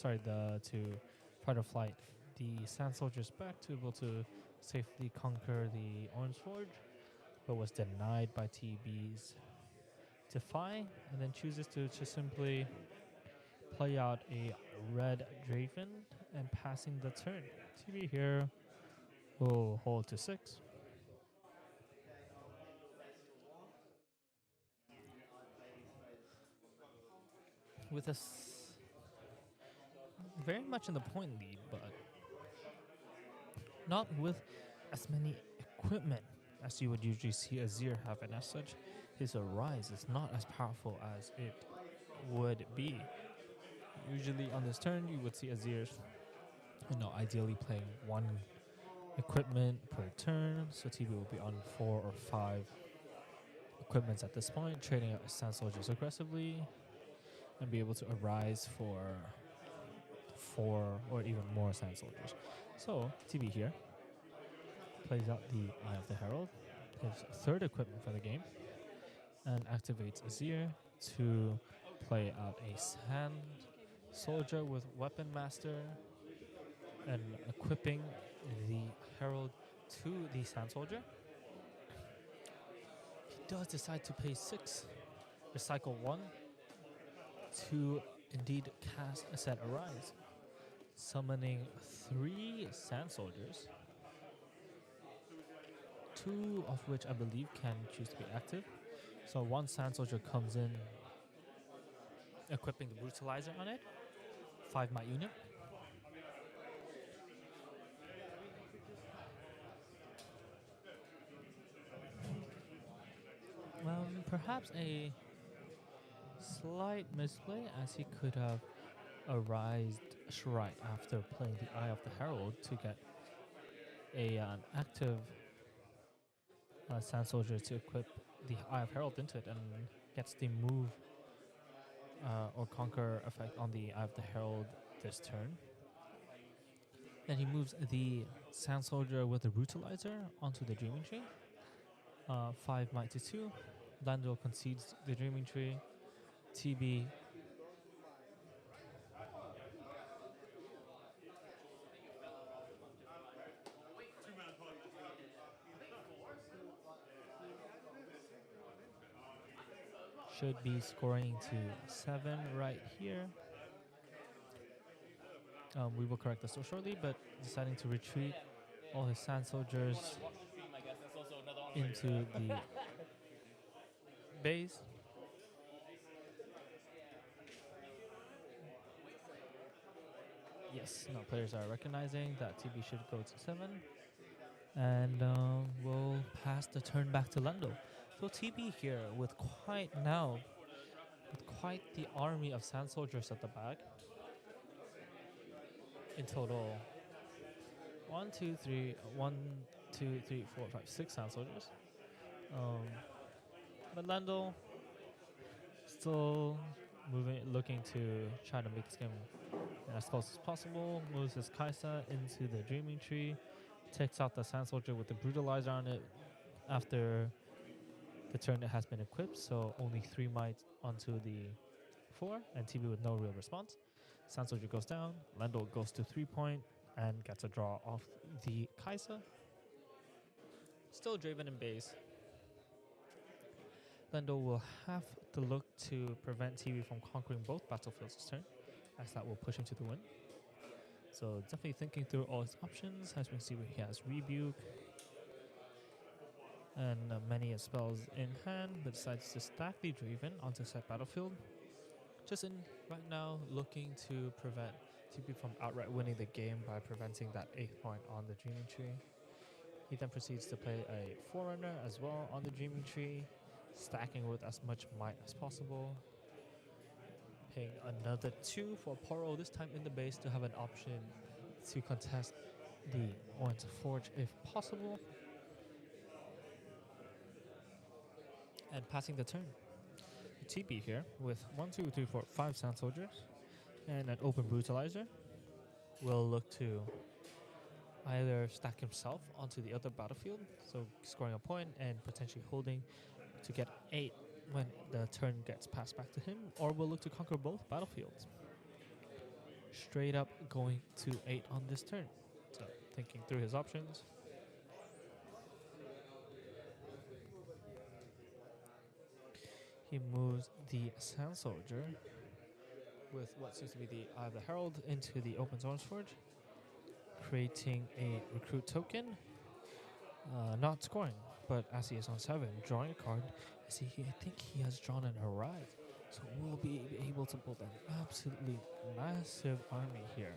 To Fight or Flight the Sand Soldiers back to able to safely conquer the Orange Forge, but was denied by TB's Defy, and then chooses to just simply play out a red Draven and passing the turn. TB here will hold to 6. With us very much in the point lead, but not with as many equipment as you would usually see Azir have, and as such, his Arise is not as powerful as it would be. Usually on this turn, you would see Azir, ideally playing 1 equipment per turn, so TB will be on 4 or 5 equipments at this point, trading out Sand Soldiers aggressively, and be able to Arise for 4 or even more Sand Soldiers. So TB here plays out the Eye of the Herald, his 3rd equipment for the game, and activates Azir to play out a Sand Soldier with Weapon Master, and equipping the Herald to the Sand Soldier. He does decide to pay 6, recycle 1, to indeed cast a set Arise, summoning 3 Sand Soldiers, 2 of which I believe can choose to be active. So 1 Sand Soldier comes in, equipping the Brutalizer on it, 5 might unit. Perhaps a slight misplay, as he could have arised right after playing the Eye of the Herald to get an active Sand Soldier to equip the Eye of Herald into it and gets the move or conquer effect on the Eye of the Herald this turn. Then he moves the Sand Soldier with the Brutalizer onto the Dreaming Tree. 5 might to 2. Lando concedes the Dreaming Tree. TB should be scoring to 7 right here. We will correct this so shortly, but deciding to retreat all his Sand Soldiers into the base. Yes, now players are recognizing that TB should go to 7. And we'll pass the turn back to Lando. So TB here with quite the army of Sand Soldiers at the back. In total, 1, 2, 3, 1, 2, 3, 4, 5, 6 Sand Soldiers. But Lando still looking to try to make this game as close as possible. Moves his Kaisa into the Dreaming Tree. Takes out the Sand Soldier with the Brutalizer on it after the turn it has been equipped. So only 3 might onto the 4, and TB with no real response. Sand Soldier goes down. Lando goes to 3-point and gets a draw off the Kaisa. Still Draven in base. Lando will have to look to prevent TB from conquering both battlefields this turn, as that will push him to the win. So definitely thinking through all his options. As we can see, he has Rebuke and many spells in hand, but decides to stack the Draven onto set battlefield. Just in right now, looking to prevent TB from outright winning the game by preventing that 8th point on the Dreaming Tree. He then proceeds to play a Forerunner as well on the Dreaming Tree, stacking with as much might as possible. Paying another 2 for Poro, this time in the base, to have an option to contest the Orange Forge if possible. And passing the turn. TB here with 1, 2, 3, 4, 5 Sand Soldiers and an open Brutalizer will look to either stack himself onto the other battlefield, so scoring a point and potentially holding to get 8 when the turn gets passed back to him, or will look to conquer both battlefields. Straight up going to 8 on this turn. So thinking through his options. He moves the Sand Soldier with what seems to be the Eye of the Herald into the open Orange Forge, creating a recruit token. Not scoring, but as he is on 7, drawing a card. I think he has drawn an Arise, so we'll be able to build an absolutely massive army here.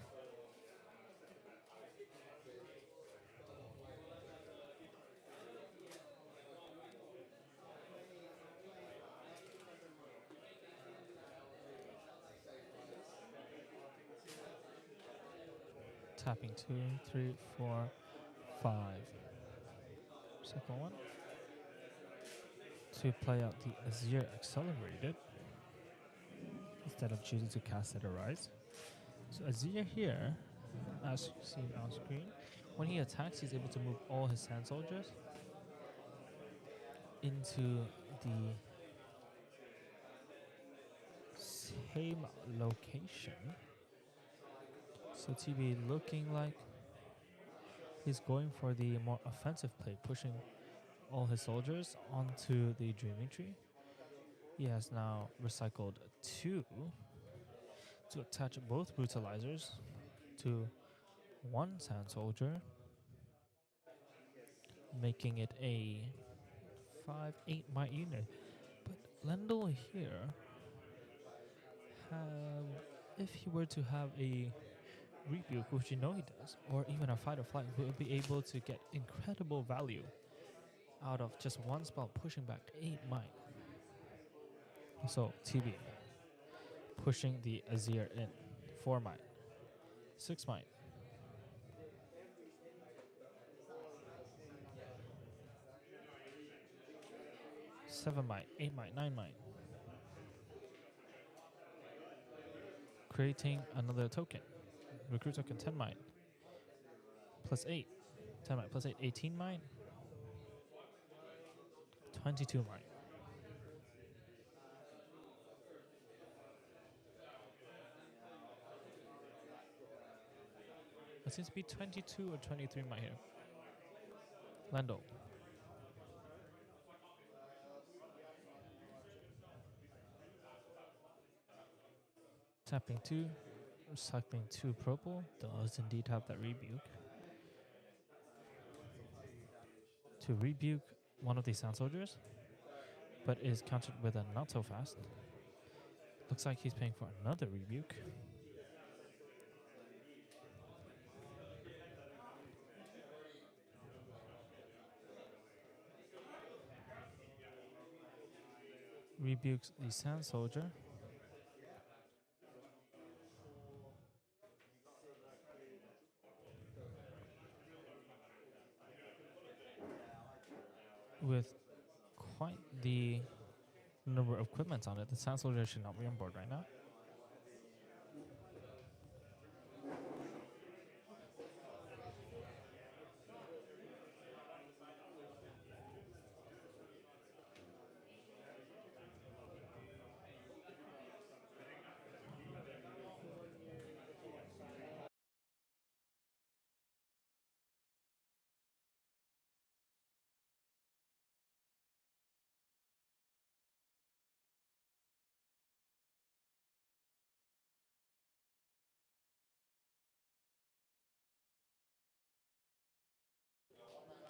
Tapping 2, 3, 4, 5. Second one. To play out the Azir Accelerated instead of choosing to cast it Arise. So Azir here, as you see on screen, when he attacks, he's able to move all his Sand Soldiers into the same location. So TB looking like he's going for the more offensive play, pushing all his soldiers onto the Dreaming Tree. He has now recycled 2 to attach both Brutalizers to 1 Sand Soldier, making it a 5-8 might unit. But Lando here, if he were to have a Rebuke, which you know he does, or even a Fight or Flight, will be able to get incredible value out of just 1 spell pushing back 8 might. So TB pushing the Azir in. 4 might. 6 might. 7 might. 8 might. 9 might. Creating another token. Recruit token 10 might. Plus 8. 10 might. Plus 8. 18 might. 22 might. It seems to be 22 or 23 might here. Lando. Tapping 2. Cycling 2 purple. Does indeed have that rebuke. To rebuke one of these Sand Soldiers, but is countered with a not so fast. Looks like he's paying for another rebuke. Rebukes the Sand Soldier. With quite the number of equipments on it, the Sand Soldier should not be on board right now.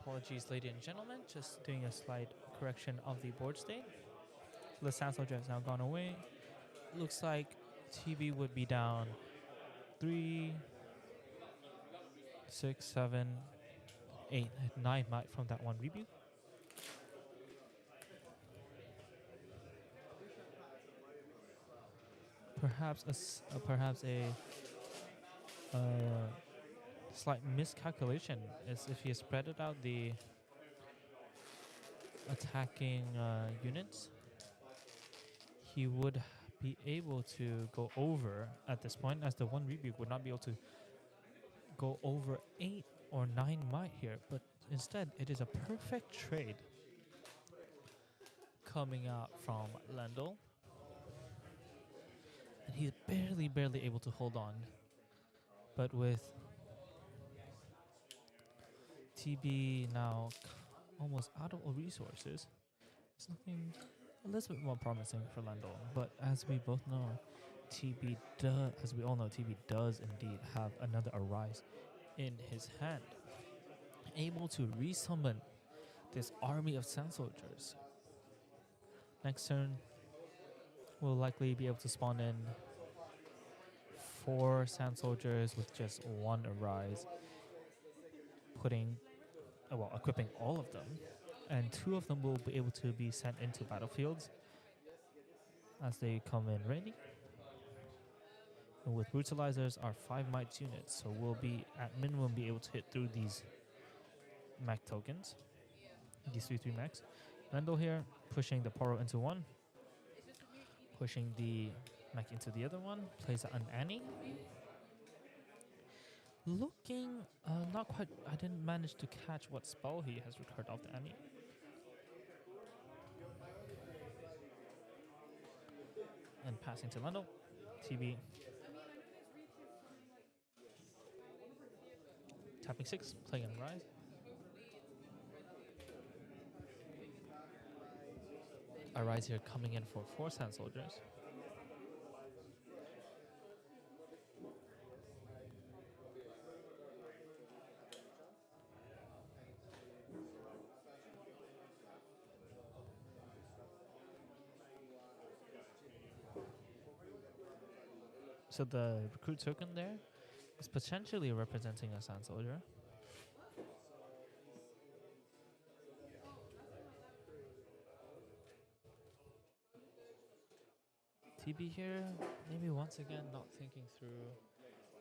Apologies, ladies and gentlemen, just doing a slight correction of the board state. The Sand Soldier has now gone away. Looks like TB would be down 3, 6, 7, 8, 9 might from that one rebuke. Perhaps a slight miscalculation is if he spread it out the attacking units, he would be able to go over at this point, as the one rebuke would not be able to go over 8 or 9 might here, but instead it is a perfect trade coming out from Lendl, and he's barely able to hold on, but with TB now almost out of resources, it's looking a little bit more promising for Lendl. But as we both know, as we all know, TB does indeed have another Arise in his hand, able to resummon this army of Sand Soldiers. Next turn, we'll likely be able to spawn in 4 Sand Soldiers with just 1 Arise, equipping all of them, and 2 of them will be able to be sent into battlefields as they come in ready. And with brutalizers, our 5 might units, so we'll be at minimum be able to hit through these mech tokens, these 3/3 mechs. Lendl here pushing the Poro into one, pushing the mech into the other one, plays an Annie. Looking not quite, I didn't manage to catch what spell he has recurred off the Annie. And passing to Lendl, TB. Tapping 6, playing on Rise. Arise here coming in for 4 Sand Soldiers. So the recruit token there is potentially representing a Sand Soldier. TB here, maybe once again not thinking through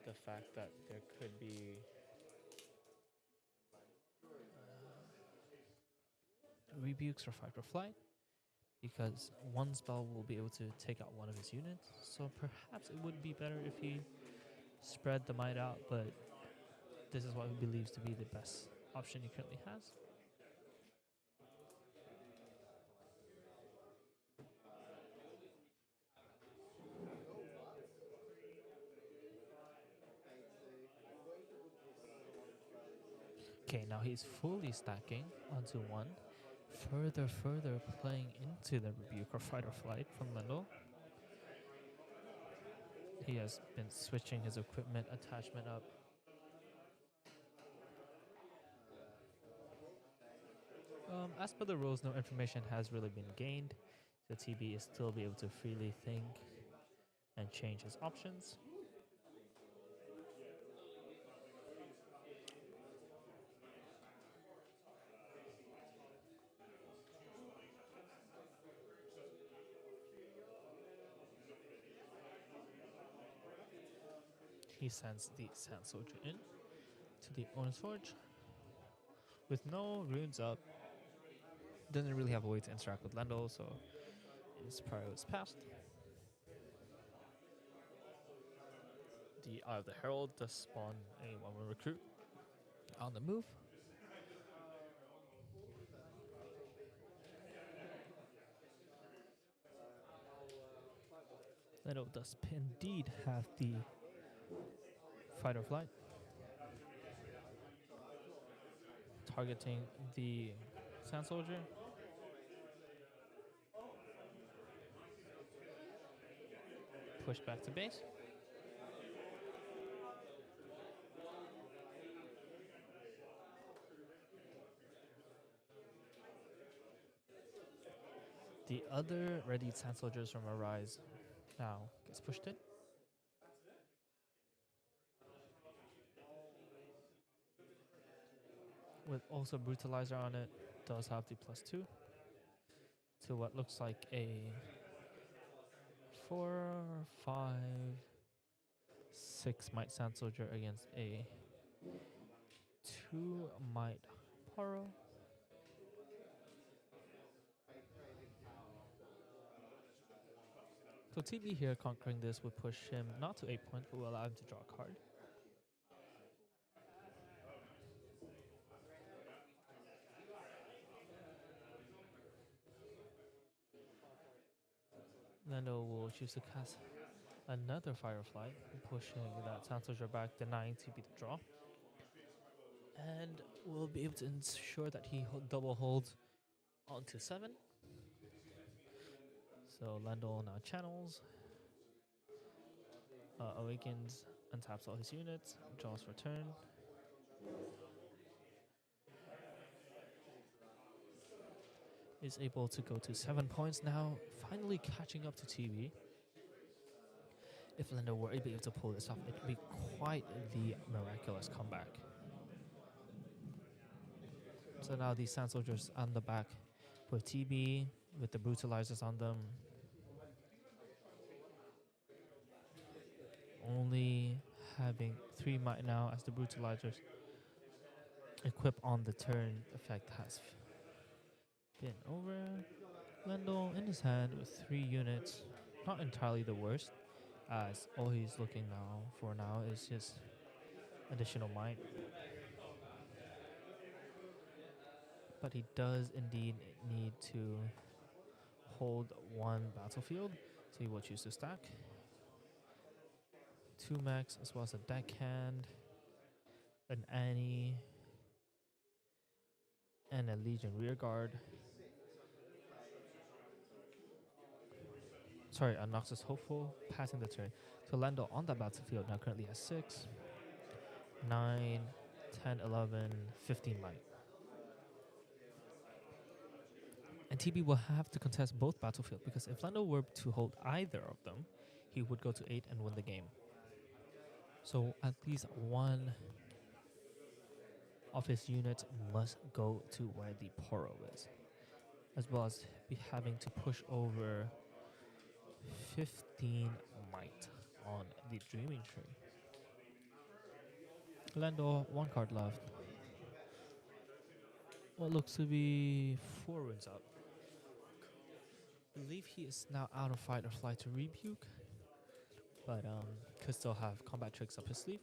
the fact that there could be rebukes or fight or flight, because one spell will be able to take out one of his units. So perhaps it would be better if he spread the might out, but this is what he believes to be the best option he currently has. Okay, now he's fully stacking onto one, further playing into the rebuke or fight or flight from Lendl. He has been switching his equipment attachment up. As per the rules, no information has really been gained. The TB is still be able to freely think and change his options. He sends the Sand Soldier in to the Owner's Forge. With no runes up, doesn't really have a way to interact with Lendl, so his prior is passed. The Eye of the Herald does spawn a 1-1 recruit on the move. Lendl does indeed have the Fight or Flight, targeting the Sand Soldier. Push back to base. The other ready Sand Soldiers from Arise now gets pushed in. With also Brutalizer on it, does have the +2 to what looks like a 4, 5, 6 Might Sand Soldier against a 2 Might Paro. So TB here conquering this would push him not to 8 points, but will allow him to draw a card. Lendl will choose to cast another Firefly, pushing that Sand Soldier back, denying TB the draw. And will be able to ensure that he double holds onto 7. So Lendl now channels, awakens, untaps all his units, draws for turn. Is able to go to 7 points now, finally catching up to TB. If Lendl were able to pull this off, it would be quite the miraculous comeback. So now these Sand Soldiers on the back with TB, with the Brutalizers on them. Only having 3 might now as the Brutalizers equip on the turn effect has been over. Lendl in his hand with 3 units, not entirely the worst, as all he's looking now for now is just additional might. But he does indeed need to hold 1 battlefield, so he will choose to stack 2 mechs as well as a deckhand, an Annie, and a Legion rearguard. Sorry, a Noxus Hopeful, passing the turn. So Lendl on that battlefield now currently has 6, 9, 10, 11, 15 might. And TB will have to contest both battlefield, because if Lendl were to hold either of them, he would go to 8 and win the game. So at least one of his units must go to where the Poro is, as well as be having to push over 15 might on the Dreaming Tree. Lendl, one card left. What looks to be 4 runes up. I believe he is now out of fight or flight to Rebuke, but could still have combat tricks up his sleeve.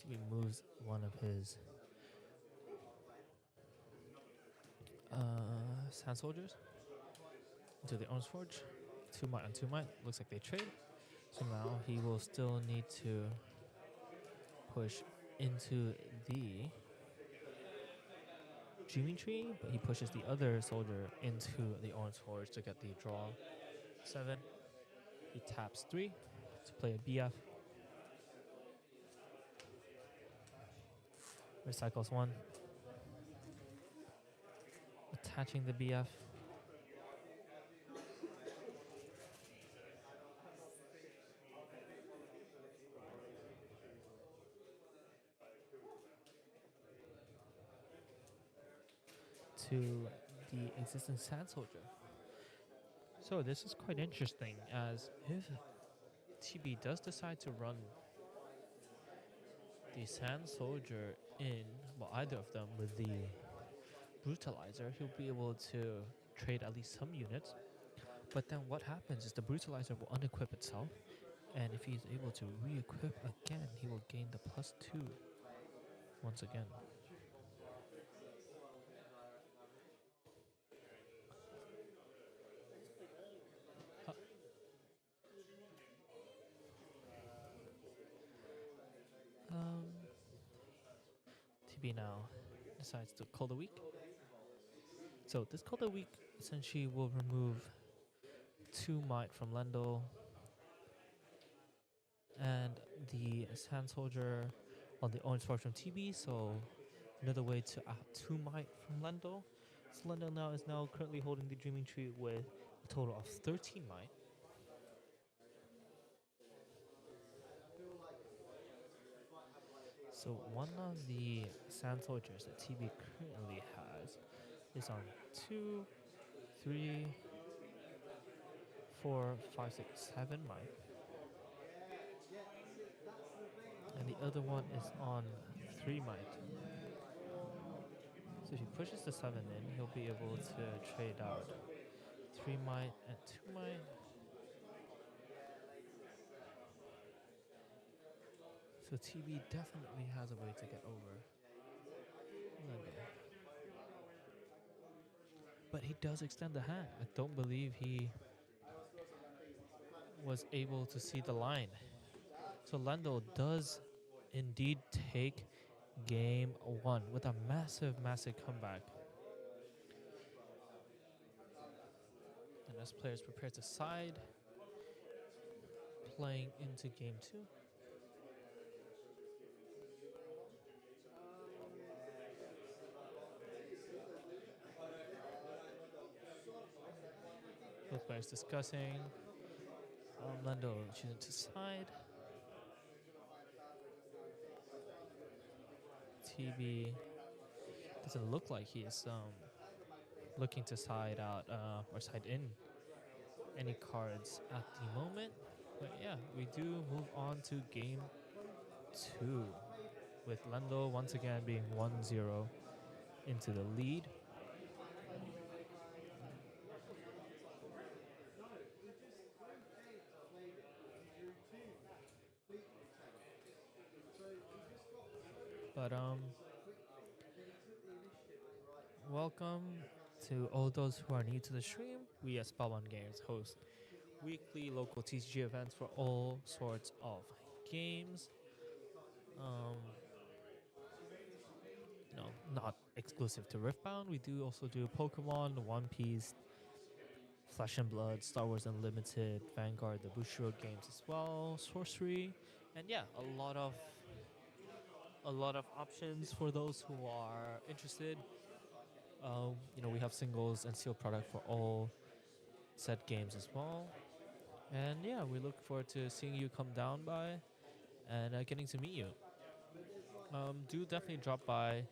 He moves one of his Sand Soldiers into the Orange Forge. 2 might on 2 might. Looks like they trade. So now he will still need to push into the Dreaming Tree, but he pushes the other soldier into the Orange Forge to get the draw 7. He taps 3 to play a BF. Recycles 1. Attaching the BF. To the existing Sand Soldier. So this is quite interesting, as if TB does decide to run the Sand Soldier in, well, either of them with the Brutalizer, he'll be able to trade at least some units. But then what happens is the Brutalizer will unequip itself, and if he's able to re-equip again, he will gain the +2 once again. TB now decides to call the week. So this call the week essentially will remove 2 might from Lendl and the Sand Soldier on the Orange Forge from TB. So another way to add 2 might from Lendl. So Lendl now is currently holding the Dreaming Tree with a total of 13 might. So one of the Sand Soldiers that TB currently has is on 2, 3, 4, 5, 6, 7 might. And the other one is on 3 might. So if he pushes the 7 in, he'll be able to trade out 3 might and 2 might. So TB definitely has a way to get over Lendl. But he does extend the hand. I don't believe he was able to see the line. So Lendl does indeed take game 1 with a massive, massive comeback. And as players prepare to side, playing into game 2. Both players discussing. Lendl choosing to side. TB doesn't look like he's looking to side out or side in any cards at the moment. But yeah, we do move on to game 2 with Lendl once again being 1-0 into the lead. But welcome to all those who are new to the stream. We at Spellbound Games host weekly local TCG events for all sorts of games. Not exclusive to Riftbound. We do also do Pokemon, One Piece, Flesh and Blood, Star Wars Unlimited, Vanguard, the Bushiroad games as well, Sorcery, and yeah, a lot of options for those who are interested. We have singles and sealed product for all said games as well. And And yeah, we look forward to seeing you come down by and getting to meet you. Do definitely drop by.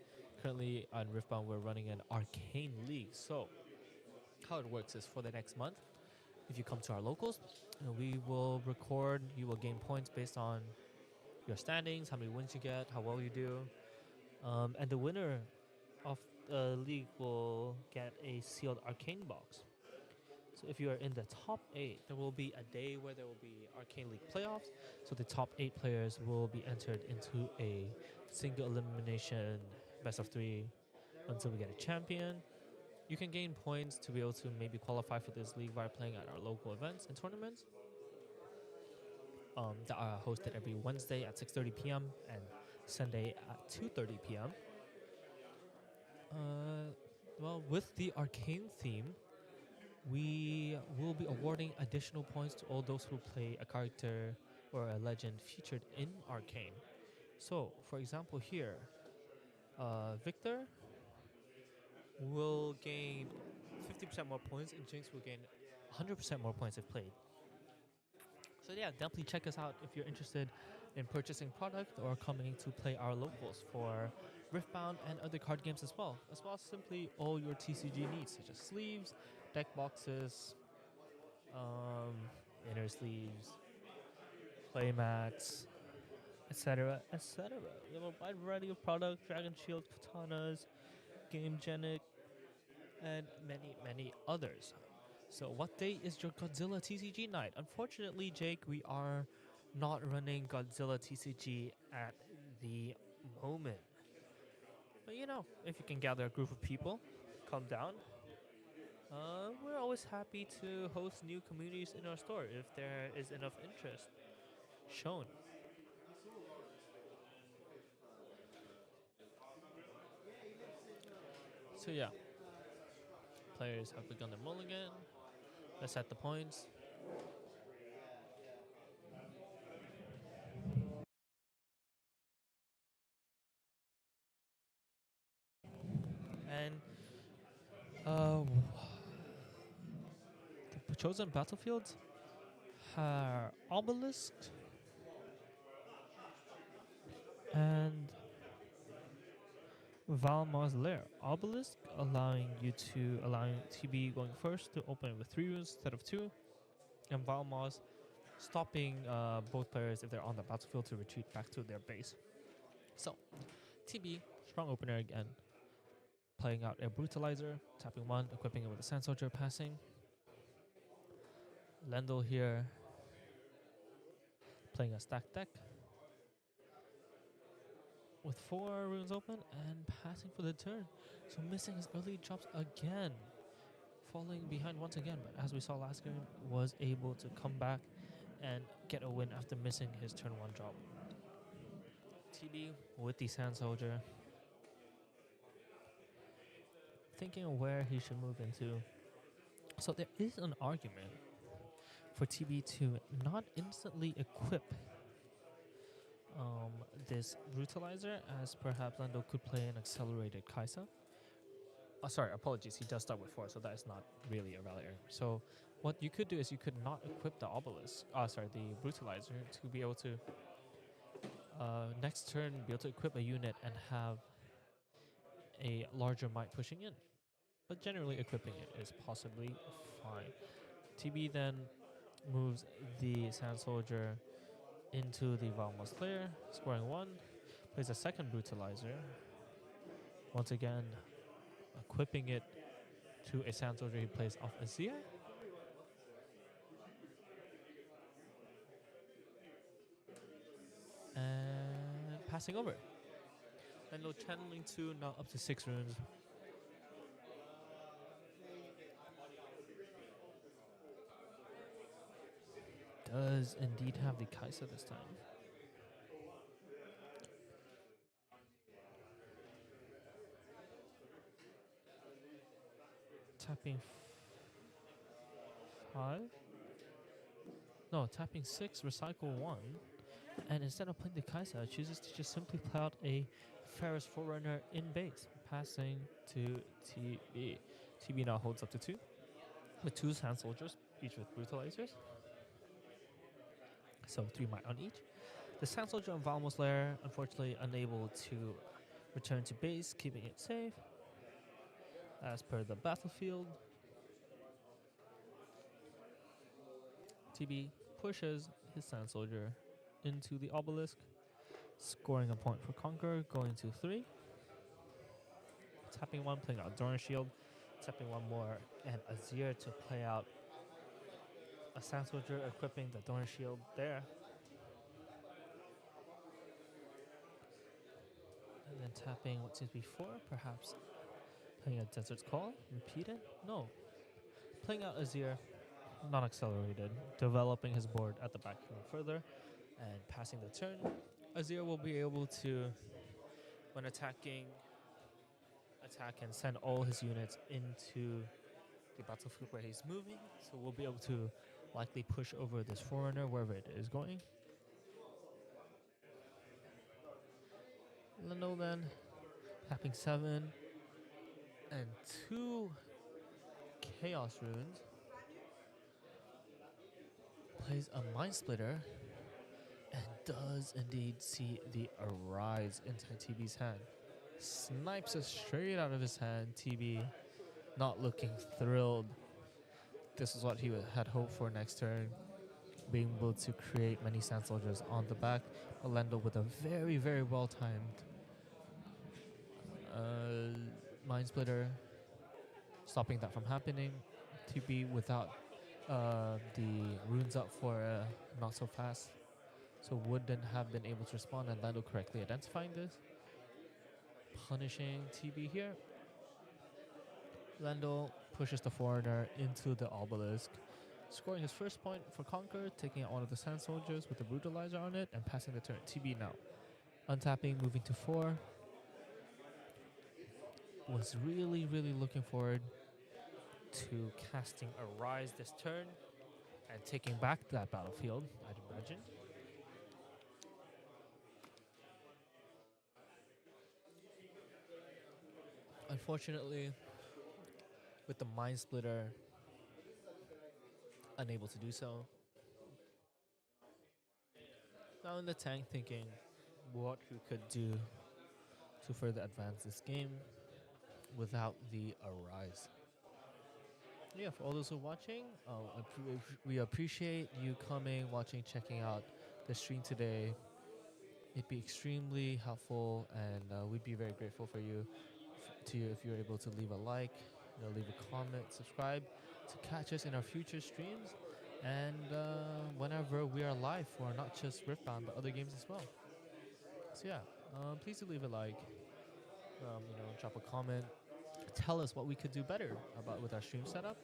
Currently on Riftbound, we're running an Arcane League. So how it works is for the next month, if you come to our locals, we will record. You will gain points based on your standings, how many wins you get, how well you do, and the winner of the league will get a sealed Arcane box. So if you are in the top 8, there will be a day where there will be Arcane League playoffs. So the top 8 players will be entered into a single elimination best of 3 until we get a champion. You can gain points to be able to maybe qualify for this league by playing at our local events and tournaments that are hosted every Wednesday at 6:30 p.m. and Sunday at 2:30 p.m. Well, with the Arcane theme, we will be awarding additional points to all those who play a character or a legend featured in Arcane. So, for example, here, Viktor will gain 50% more points, and Jinx will gain 100% more points if played. So yeah, definitely check us out if you're interested in purchasing product or coming to play our locals for Riftbound and other card games as well as simply all your TCG needs, such as sleeves, deck boxes, um, inner sleeves, playmats, etc., etc. We have a wide variety of products: Dragon Shield, katanas, Game Genic, and many, many others. So, what day is your Godzilla TCG night? Unfortunately, Jake, we are not running Godzilla TCG at the moment. But you know, if you can gather a group of people, come down. We're always happy to host new communities in our store if there is enough interest shown. So yeah, players have begun their mulligan. Let's set the points. And uh, the chosen battlefields are Obelisk and Valmar's Lair. Obelisk allowing TB going first to open with 3 runes instead of 2, and Valmar's stopping both players if they're on the battlefield to retreat back to their base. So, TB, strong opener again, playing out a Brutalizer, tapping 1, equipping it with a Sand Soldier, passing. Lendl here, playing a stacked deck with 4 runes open and passing for the turn. So missing his early drops again, falling behind once again, but as we saw last game, was able to come back and get a win after missing his turn 1 drop. TB with the Sand Soldier, thinking of where he should move into. So there is an argument for TB to not instantly equip this Brutalizer, as perhaps Lando could play an accelerated Kaisa. Oh, sorry, apologies, he does start with 4, so that is not really a valid error. So what you could do is you could not equip the Obelisk, the Brutalizer, to be able to next turn be able to equip a unit and have a larger might pushing in. But generally equipping it is possibly fine. TB then moves the Sand Soldier into the Valma's Lair, scoring 1, plays a second Brutalizer, once again equipping it to a Sand Soldier he plays off Azir. And passing over. And no channeling 2, now up to 6 runes. Does indeed have the Kaisa this time. Tapping 5? No, tapping 6, recycle 1. And instead of playing the Kaisa, chooses to just simply play out a Ferris Forerunner in base, passing to TB. TB now holds up to 2, with 2 Sand Soldiers, each with Brutalizers. So 3 might on each. The Sand Soldier on Valmos Lair, unfortunately unable to return to base, keeping it safe. As per the battlefield, TB pushes his Sand Soldier into the obelisk, scoring a point for Conquer, going to 3. Tapping 1, playing out Doran Shield, tapping 1 more, and Azir to play out a Sand Soldier, equipping the Doran Shield there. And then tapping what seems to be 4, perhaps playing a Desert's Call, repeated? No. Playing out Azir, non-accelerated, developing his board at the back even further, and passing the turn. Azir will be able to, when attacking, attack and send all his units into the battlefield where he's moving, so we'll be able to likely push over this Forerunner wherever it is going. Leno then, tapping 7, and 2 Chaos Runes, plays a Mind Splitter, and does indeed see the Arise inside TB's hand. Snipes it straight out of his hand, TB not looking thrilled. This is what he had hoped for next turn, being able to create many Sand Soldiers on the back. Orlando with a very, very well-timed Mind Splitter, stopping that from happening. TB without the runes up for not so fast, so wouldn't have been able to respond, and Lando correctly identifying this. Punishing TB here. Lando pushes the Foreigner into the obelisk, scoring his first point for Conquer, taking out one of the Sand Soldiers with the Brutalizer on it, and passing the turn. TB now untapping, moving to 4. Was really, really looking forward to casting Arise this turn and taking back that battlefield, I'd imagine. Unfortunately, with the Mind Splitter unable to do so. Now in the tank, thinking what we could do to further advance this game without the Arise. Yeah, for all those who are watching, we appreciate you coming, watching, checking out the stream today. It'd be extremely helpful, and we'd be very grateful for you, if you're able to leave a like, leave a comment, subscribe to catch us in our future streams, and whenever we are live for not just Riftbound but other games as well. So yeah, please do leave a like, drop a comment, tell us what we could do better about with our stream setup.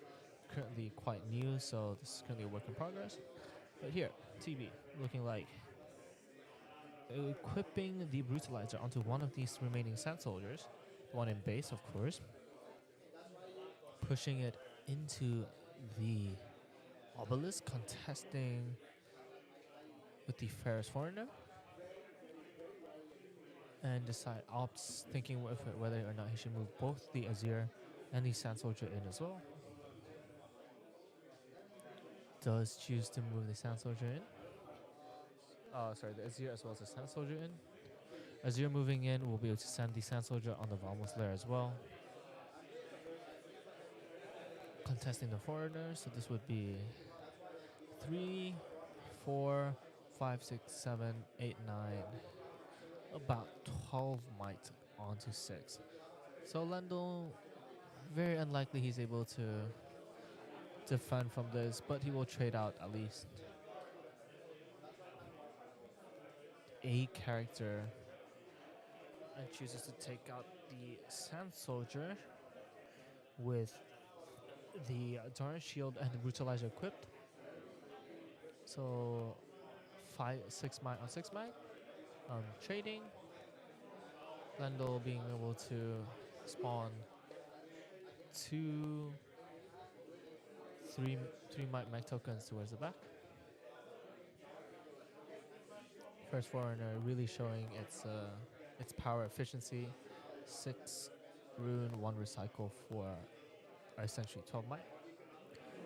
Currently quite new, so this is currently a work in progress. But here, TB looking like equipping the Brutalizer onto one of these remaining Sand Soldiers, one in base, of course, pushing it into the obelisk, contesting with the Ferris Foreigner, and opts thinking whether or not he should move both the Azir and the Sand Soldier in as well. Does choose to move the Sand Soldier in. The Azir as well as the Sand Soldier in. Azir moving in will be able to send the Sand Soldier on the Valmos Lair as well. Contesting the Foreigner, so this would be 3, 4, 5, 6, 7, 8, 9, about 12 might onto 6. So Lando, very unlikely he's able to defend from this, but he will trade out at least a character and chooses to take out the Sand Soldier with the Doran Shield and the Brutalizer equipped. So 6 might on 6 might. Trading. Lando being able to spawn 2, 3 might mech tokens towards the back. First Foreigner really showing its power efficiency. 6 rune, 1 recycle for essentially 12 might.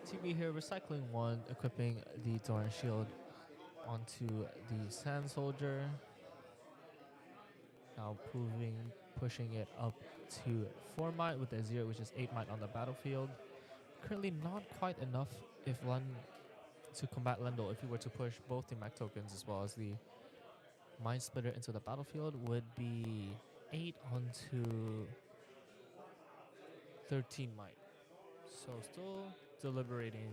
TB here recycling 1, equipping the Doran Shield onto the Sand Soldier. Now pushing it up to 4 might with a 0, which is 8 might on the battlefield. Currently not quite enough if to combat Lendl. If he were to push both the mech tokens as well as the Mind Splitter into the battlefield, would be 8 onto 13 might. So still deliberating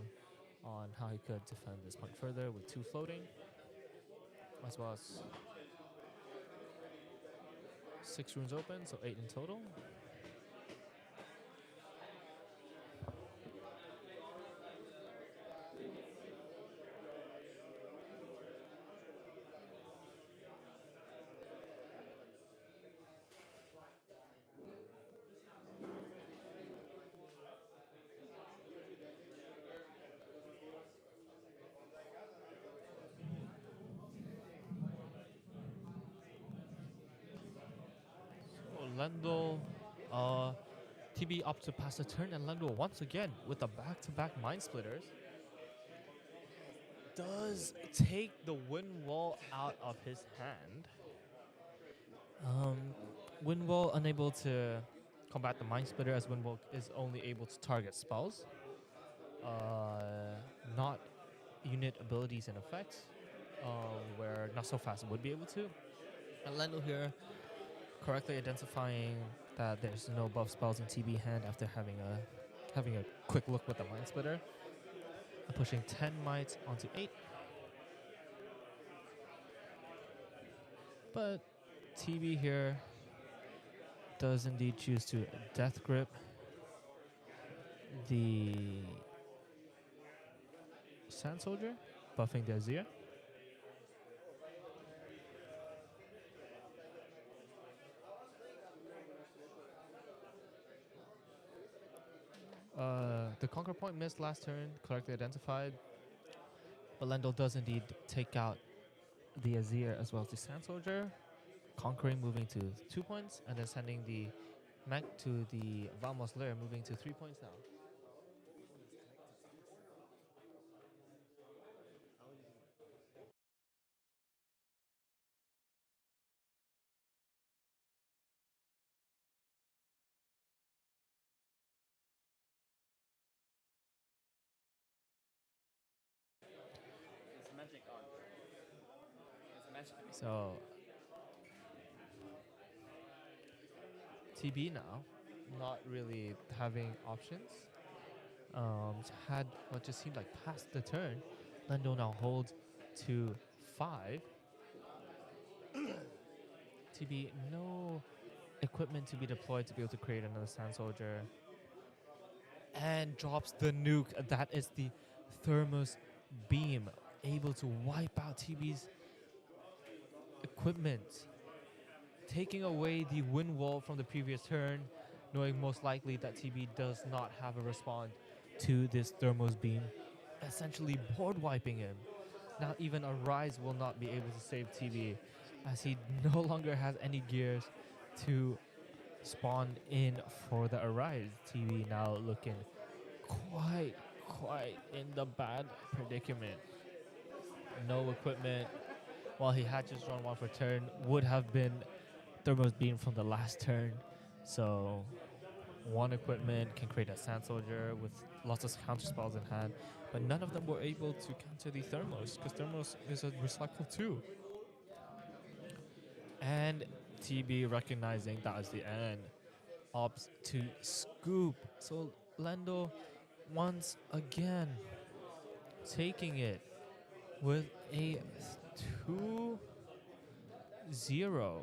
on how he could defend this point further with 2 floating, as well as 6 runes open, so 8 in total. Lendl, TB up to pass the turn, and Lendl once again with the back-to-back Mind Splitters does take the Wind Wall out of his hand. Wind Wall unable to combat the Mind Splitter, as Wind Wall is only able to target spells, not unit abilities and effects, where Not So Fast would be able to. And Lendl here correctly identifying that there's no buff spells in TB hand after having a quick look with the Mind Splitter. Pushing 10 might onto 8. But TB here does indeed choose to Death Grip the Sand Soldier, buffing the Azir. The Conquer Point missed last turn, correctly identified. But Lendl does indeed take out the Azir as well as the Sand Soldier, conquering, moving to 2 points, and then sending the mech to the Vamos Lair, moving to 3 points now. It's magic art. It's magic. So TB now, not really having options. Had what just seemed like past the turn. Lendl now holds to 5. TB, no equipment to be deployed to be able to create another Sand Soldier. And drops the nuke. That is the Thermos Beam, able to wipe out TB's equipment, taking away the Wind Wall from the previous turn, knowing most likely that TB does not have a response to this Thermos Beam, essentially board wiping him. Now even a Rise will not be able to save TB, as he no longer has any gears to spawn in for the Arise. TB now looking quite in the bad predicament. No equipment. While he had just drawn 1 for turn, would have been Thermos Beam from the last turn. So 1 equipment can create a Sand Soldier with lots of counter spells in hand, but none of them were able to counter the Thermos, because Thermos is a recycle too. And TB, recognizing that was the end, opts to scoop. So Lendl once again taking it with a 2-0.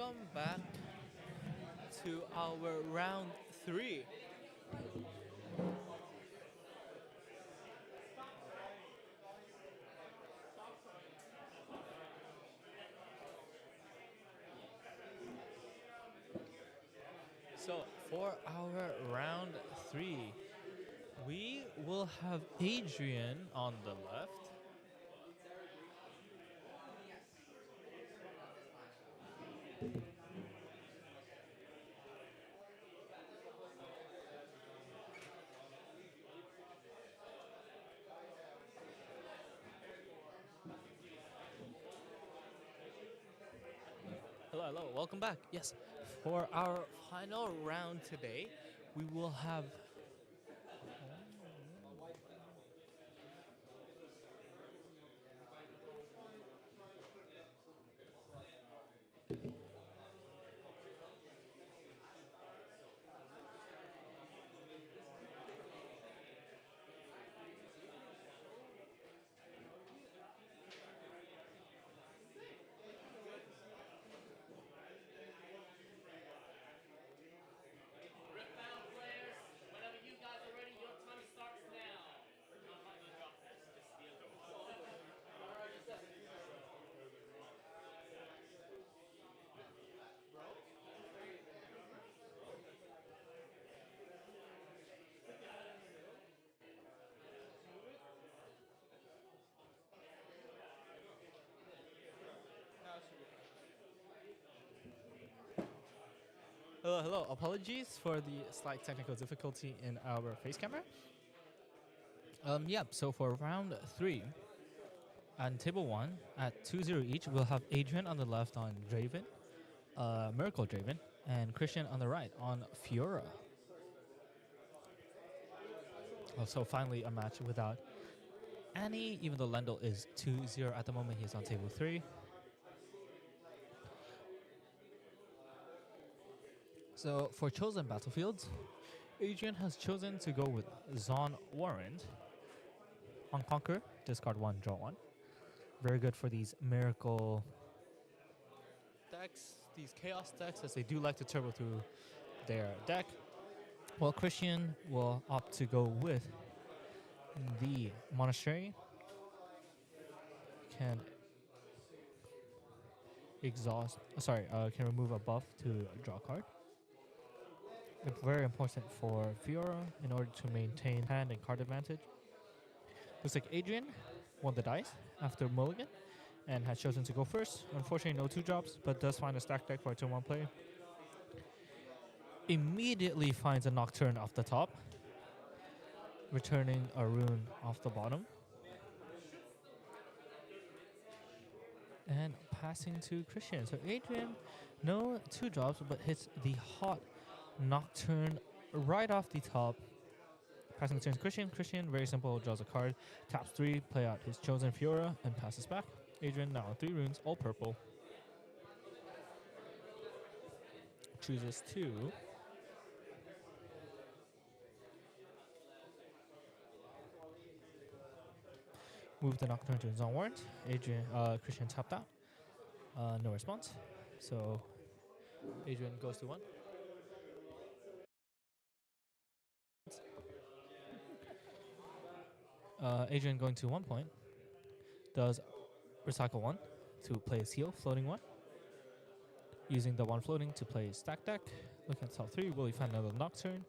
welcome back to our round 3. So for our round 3, we will have Adrian on the left. Hello, hello, welcome back. Yes, for our final round today, we will have. Riftbound players, whenever you guys are ready, your time starts now. Not like the drop test, just the other one. Hello, hello. Apologies for the slight technical difficulty in our face camera. Yeah, so for round 3, on table 1, at 2-0 each, we'll have Adrian on the left on Draven, Miracle Draven, and Christian on the right on Fiora. Also, finally, a match without Annie, even though Lendl is 2-0 at the moment, he's on table 3. So, for chosen battlefields, Adrian has chosen to go with Zon Warrant. On Conquer, discard 1, draw 1. Very good for these Miracle decks, these Chaos decks, as they do like to turbo through their deck. Well, Christian will opt to go with the Monastery. Can can remove a buff to draw a card. It's very important for Fiora in order to maintain hand and card advantage. Looks like Adrian won the dice after Mulligan and has chosen to go first. Unfortunately, no 2-drops, but does find a stack deck for a turn 1 play. Immediately finds a Nocturne off the top, returning a rune off the bottom. And passing to Christian. So Adrian, no 2-drops, but hits the hot Nocturne right off the top. Passing the turn to Christian. Christian, very simple, draws a card, taps 3, play out his chosen Fiora, and passes back. Adrian now on 3 runes, all purple. Chooses to move the Nocturne to his own warrant. Christian tapped out. No response. So Adrian goes to 1. Adrian going to 1 point. Does recycle 1 to play a seal, floating 1. Using the 1 floating to play stack deck. Looking at top 3, will he find another Nocturne?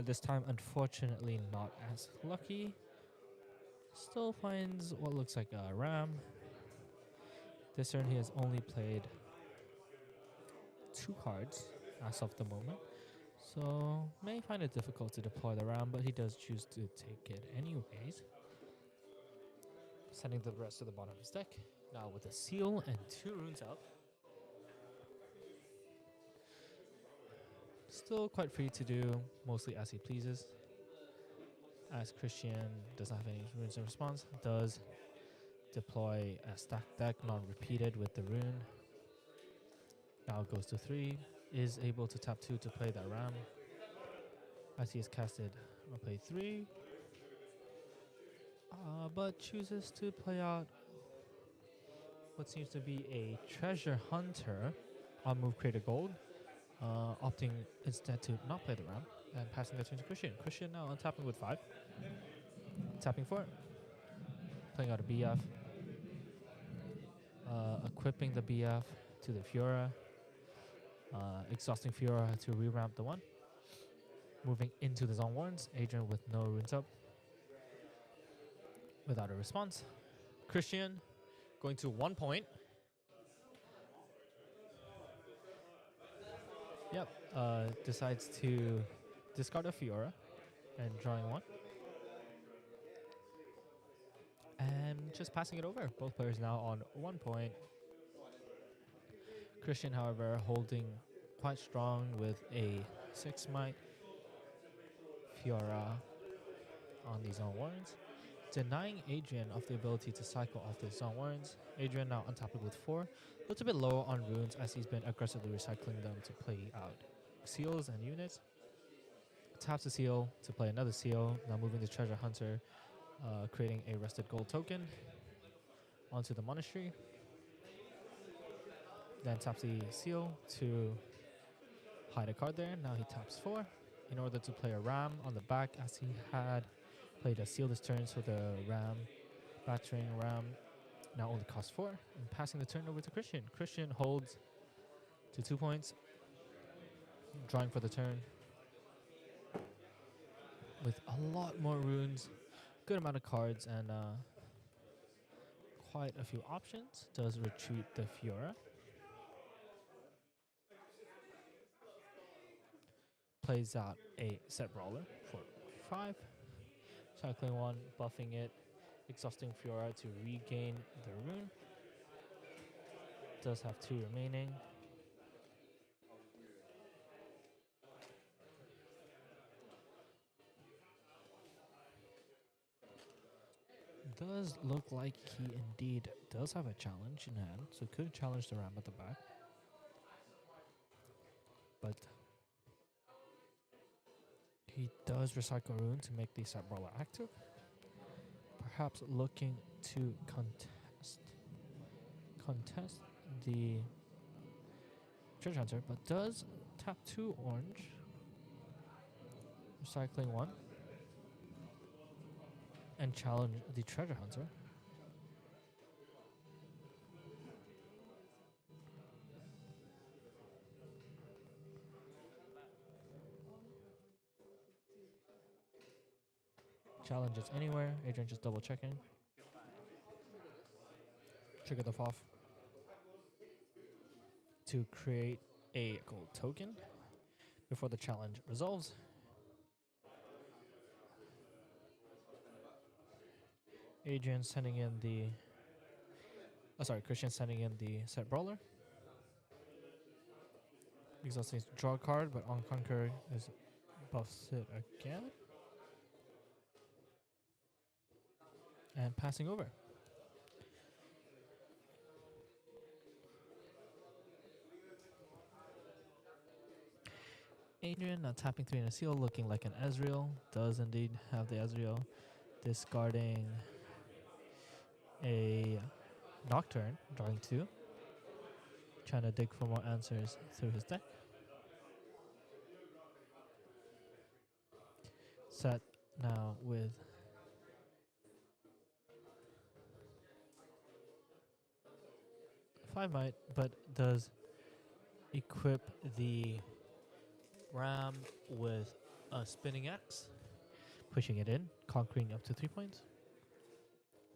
This time, unfortunately, not as lucky. Still finds what looks like a Ram. This turn, he has only played 2 cards as of the moment. So, may find it difficult to deploy the Ram, but he does choose to take it anyways. Sending the rest to the bottom of his deck. Now with a seal and 2 runes out. Still quite free to do, mostly as he pleases. As Christian does not have any runes in response, does deploy a stack deck, non-repeated with the rune. Now it goes to 3, is able to tap 2 to play that Ram. As he has casted, I'll play 3. But chooses to play out what seems to be a Treasure Hunter on move create a gold, opting instead to not play the Ram and passing the turn to Christian. Christian now untapping with 5, tapping 4, playing out a BF, equipping the BF to the Fiora, exhausting Fiora to re-ramp the 1, moving into the Zone Warrens. Adrian with no runes up, without a response. Christian going to 1 point. Yep, decides to discard a Fiora and drawing 1. And just passing it over. Both players now on 1 point. Christian, however, holding quite strong with a 6 might Fiora on these Zone Warrens, denying Adrian of the ability to cycle off the Zone Warrens. Adrian now untapping with 4. A little bit low on runes as he's been aggressively recycling them to play out seals and units. Taps a seal to play another seal. Now moving the Treasure Hunter, creating a rested gold token onto the monastery. Then taps the seal to hide a card there. Now he taps 4 in order to play a Ram on the back, as he had played a seal this turn, so the Ram, battering Ram, now only costs 4. And passing the turn over to Christian. Christian holds to 2 points, drawing for the turn with a lot more runes, good amount of cards, and quite a few options. Does retreat the Fiora. Plays out a set brawler for 5. Cycling 1, buffing it, exhausting Fiora to regain the rune. Does have 2 remaining. Does look like he indeed does have a challenge in hand, so could challenge the Ram at the back. But he does recycle rune to make the set brawler active. Perhaps looking to contest the Treasure Hunter, but does tap 2 orange, recycling 1, and challenge the Treasure Hunter. Challenges anywhere. Adrian just double checking. Trigger the FOF to create a gold token before the challenge resolves. Adrian sending in the Christian sending in the set brawler. Exhausting to draw a card, but on Conquer is buffs it again. And passing over. Adrian now tapping 3 in a seal, looking like an Ezreal. Does indeed have the Ezreal. Discarding a Nocturne, drawing 2. Trying to dig for more answers through his deck. Set now with five might, but does equip the Ram with a spinning axe, pushing it in, conquering up to 3 points.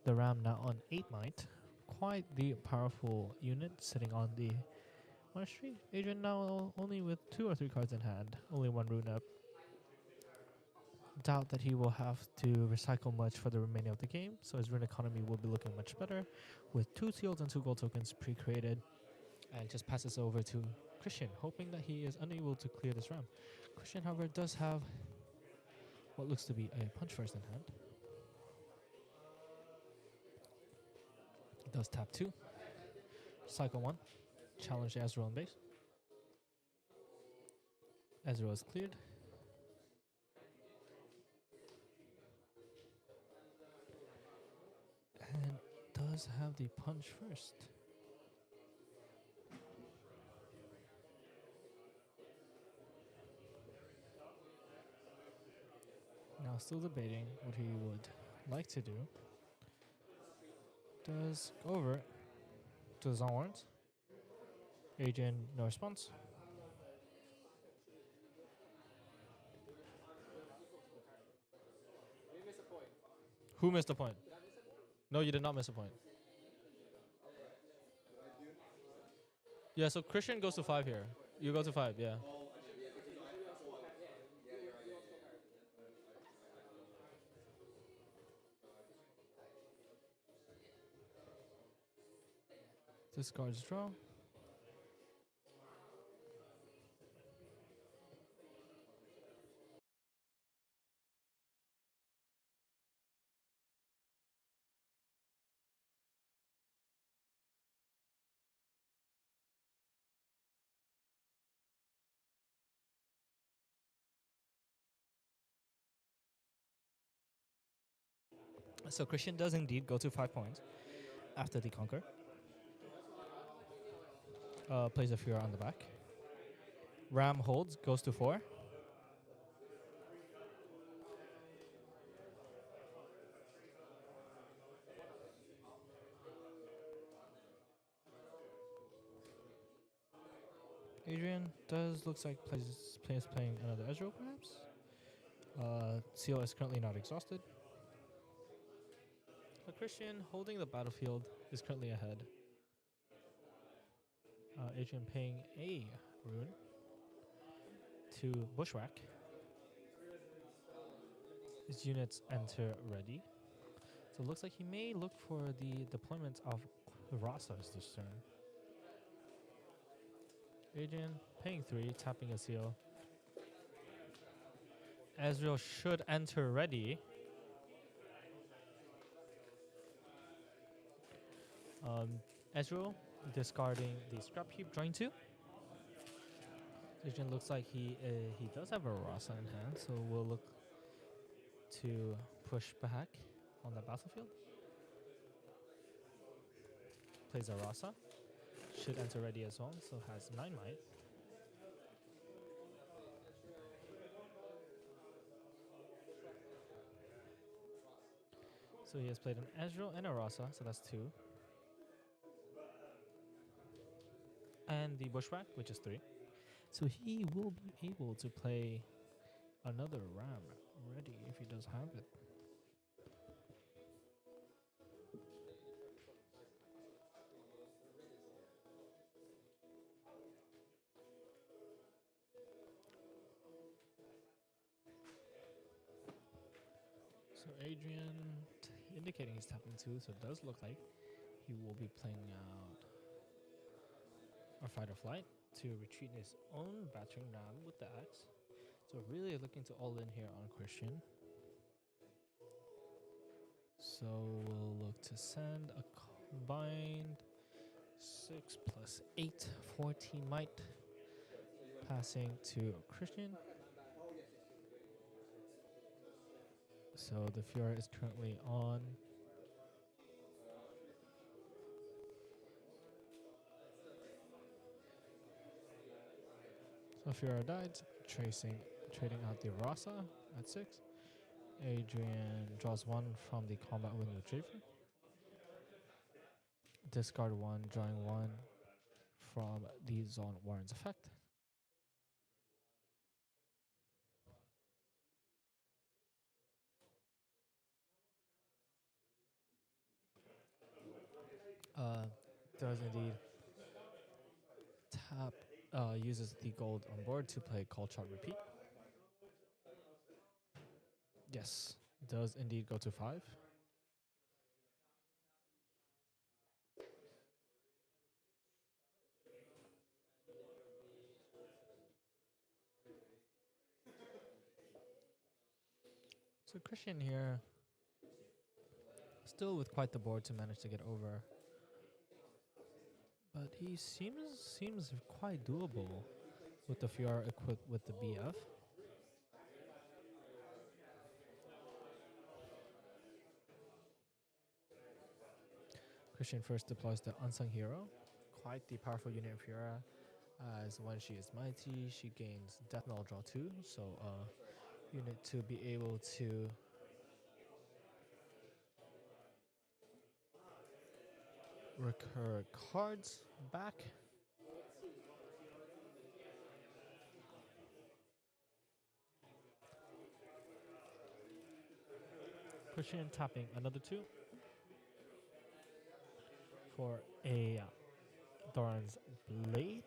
The Ram now on 8 might, quite the powerful unit sitting on the monastery. Adrian now only with 2 or 3 cards in hand, only 1 rune up. Doubt that he will have to recycle much for the remaining of the game, so his rune economy will be looking much better with 2 seals and 2 gold tokens pre-created, and just passes over to Christian, hoping that he is unable to clear this Ram. Christian, however, does have what looks to be a punch first in hand. Does tap 2, cycle 1, challenge the Ezreal on base. Ezreal is cleared. And does have the punch first. Still debating what he would like to do. Does go over it. Does not warrant. Adrian, no response. Who missed a point? No, you did not miss a point. Yeah, so Christian goes to 5 here. You go to 5, yeah. Discards draw. So Christian does indeed go to 5 points after the conquer. Plays a Fury on the back. Ram holds, goes to 4. Adrian does looks like plays playing another Ezreal perhaps. Seal is currently not exhausted. So Christian holding the battlefield is currently ahead. Adrian paying a rune to Bushwhack. His units enter ready. So it looks like he may look for the deployment of Rasas this turn. Adrian paying 3, tapping a seal. Ezreal should enter ready. Ezreal discarding the scrap heap, drawing 2. Adrian looks like he does have a Rasa in hand, so we'll look to push back on the battlefield. Plays a Rasa. Should enter ready as well, so has 9 might. So he has played an Ezreal and a Rasa, so that's 2. And the Bushwhack, which is 3. So he will be able to play another Ram ready if he does have it. So Adrian indicating he's tapping 2, so it does look like he will be playing out a fight or flight to retreat his own battering ram with the axe. So really looking to all in here on Christian. So we'll look to send a combined 6 plus 8, 14 might. Passing to Christian. So the Fury is currently on. So Fury died, trading out the Rasa at 6. Adrian draws 1 from the combat win retriever. Discard 1, drawing 1 from the Zone Warren's effect. Does indeed tap, uses the gold on board to play Call Shot Repeat. Yes, does indeed go to 5. So Christian here, still with quite the board to manage to get over. But he seems quite doable with the Fiora equipped with the BF. Christian first deploys the Unsung Hero, quite the powerful unit of Fiora, as when she is mighty, she gains Death Knell draw 2, so unit to be able to recur cards back. Pushing and tapping another 2 for a Doran's Blade.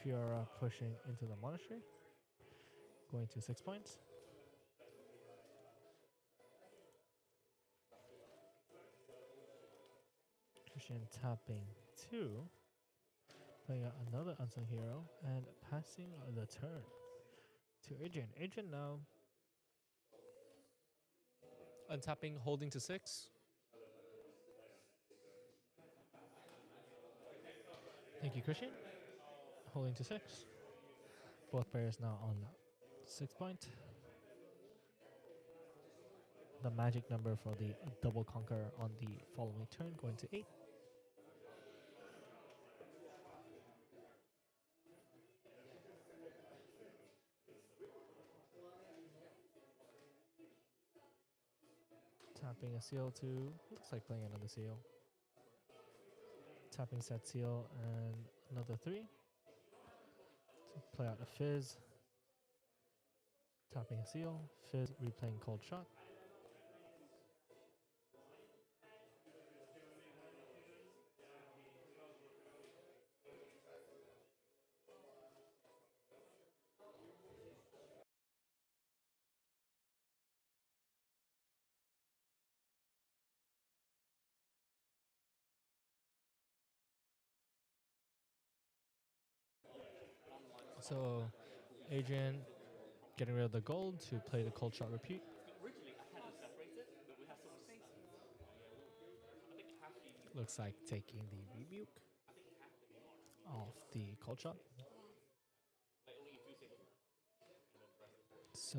Fiora pushing into the monastery, going to 6 points. Christian tapping 2, playing out another unsung hero, and passing the turn to Adrian. Adrian now untapping, holding to 6. Thank you, Christian. Holding to 6. Both players now on 6 point. The magic number for the double conquer on the following turn going to 8. Tapping a seal to, looks like playing another seal. Tapping set seal and another 3. To play out a fizz. Tapping a seal, fizz, replaying cold shot. So Adrian getting rid of the gold to play the cold shot repeat. Originally, I had it separated, but we have some space. I think it has to be. Looks like taking the rebuke I think it has to be more. off the cold shot. Like only a few seconds. So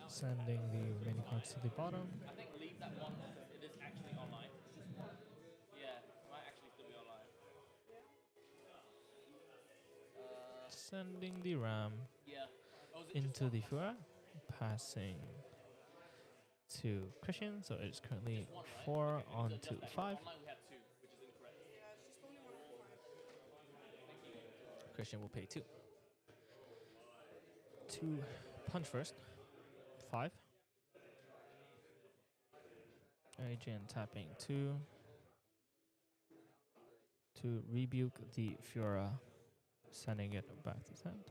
sending the remaining cards to the bottom. I think leave that one because it is actually online. Yeah, it might actually still be online. Sending the ram Yeah. Oh, is it into just the one? Fura, passing to Christian. So it's currently Just one, right? 4 Okay, on so to just that. 5. Online we have 2, which is incorrect. Christian will pay 2. 2 punch first. 5. Adrian tapping 2 to rebuke the Fura, sending it back to his hand.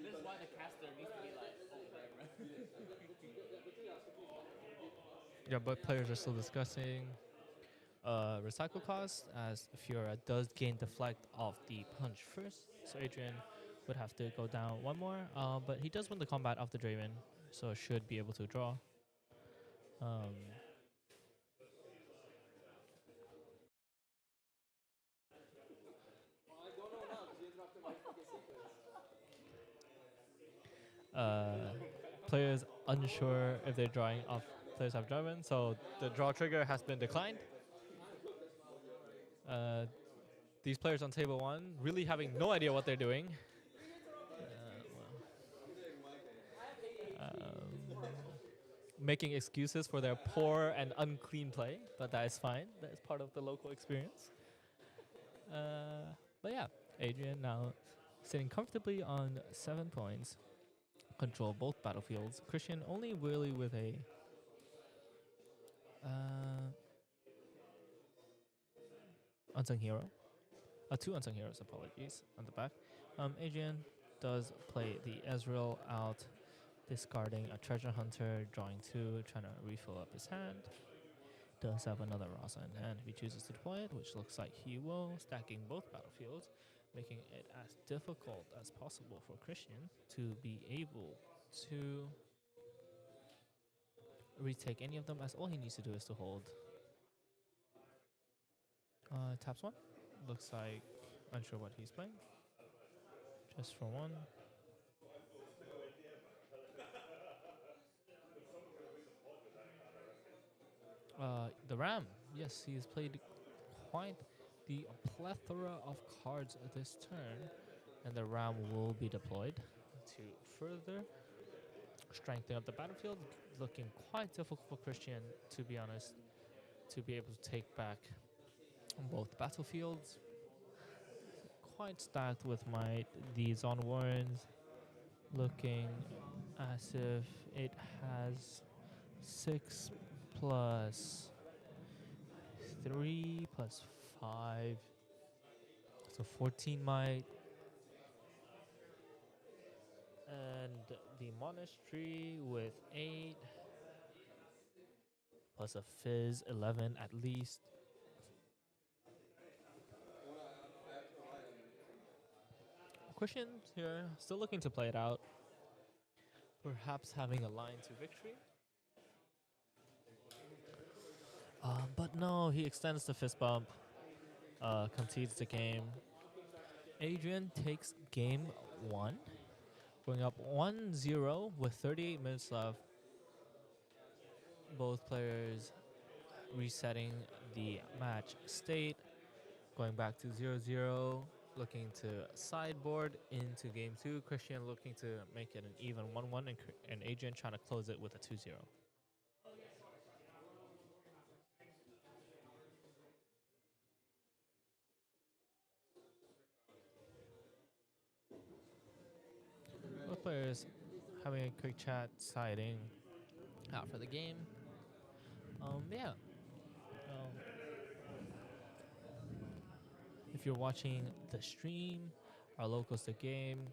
This is why the caster needs to be like, oh, right. Yeah, both players are still discussing recycle cost, as Fiora does gain deflect off the punch first. So Adrian would have to go down 1 more, but he does win the combat off the Draven, so should be able to draw. Players unsure if they're drawing off players have Draven, so the draw trigger has been declined. These players on table 1 really having no idea what they're doing. Making excuses for their poor and unclean play, but that is fine. That is part of the local experience. But yeah, Adrian now sitting comfortably on 7 points. Control both battlefields. Christian only really with a unsung hero. 2 unsung heroes, apologies, on the back. Adrian does play the Ezreal out, discarding a treasure hunter, drawing 2, trying to refill up his hand. does have another Rasa in hand if he chooses to deploy it, which looks like he will, stacking both battlefields, making it as difficult as possible for Christian to be able to retake any of them, as all he needs to do is to hold. Taps one. Looks like unsure what he's playing. Just for one. The Ram. Yes, he has played quite the plethora of cards this turn, and the Ram will be deployed to further strengthen up the battlefield. Looking quite difficult for Christian, to be honest, to be able to take back both battlefields. Quite stacked with might. These on Warrens looking as if it has 6 plus 3 plus 5, so 14 might. And the Monastery with 8 plus a Fizz, 11 at least. Christian here, still looking to play it out. Perhaps having a line to victory. But no, he extends the fist bump, concedes the game. Adrian takes game 1, going up 1-0 with 38 minutes left. Both players resetting the match state, going back to 0-0, looking to sideboard into game 2. Christian looking to make it an even 1-1, and Adrian trying to close it with a 2-0. Both players having a quick chat, siding out for the game. Yeah. If you're watching the stream, our locals the game,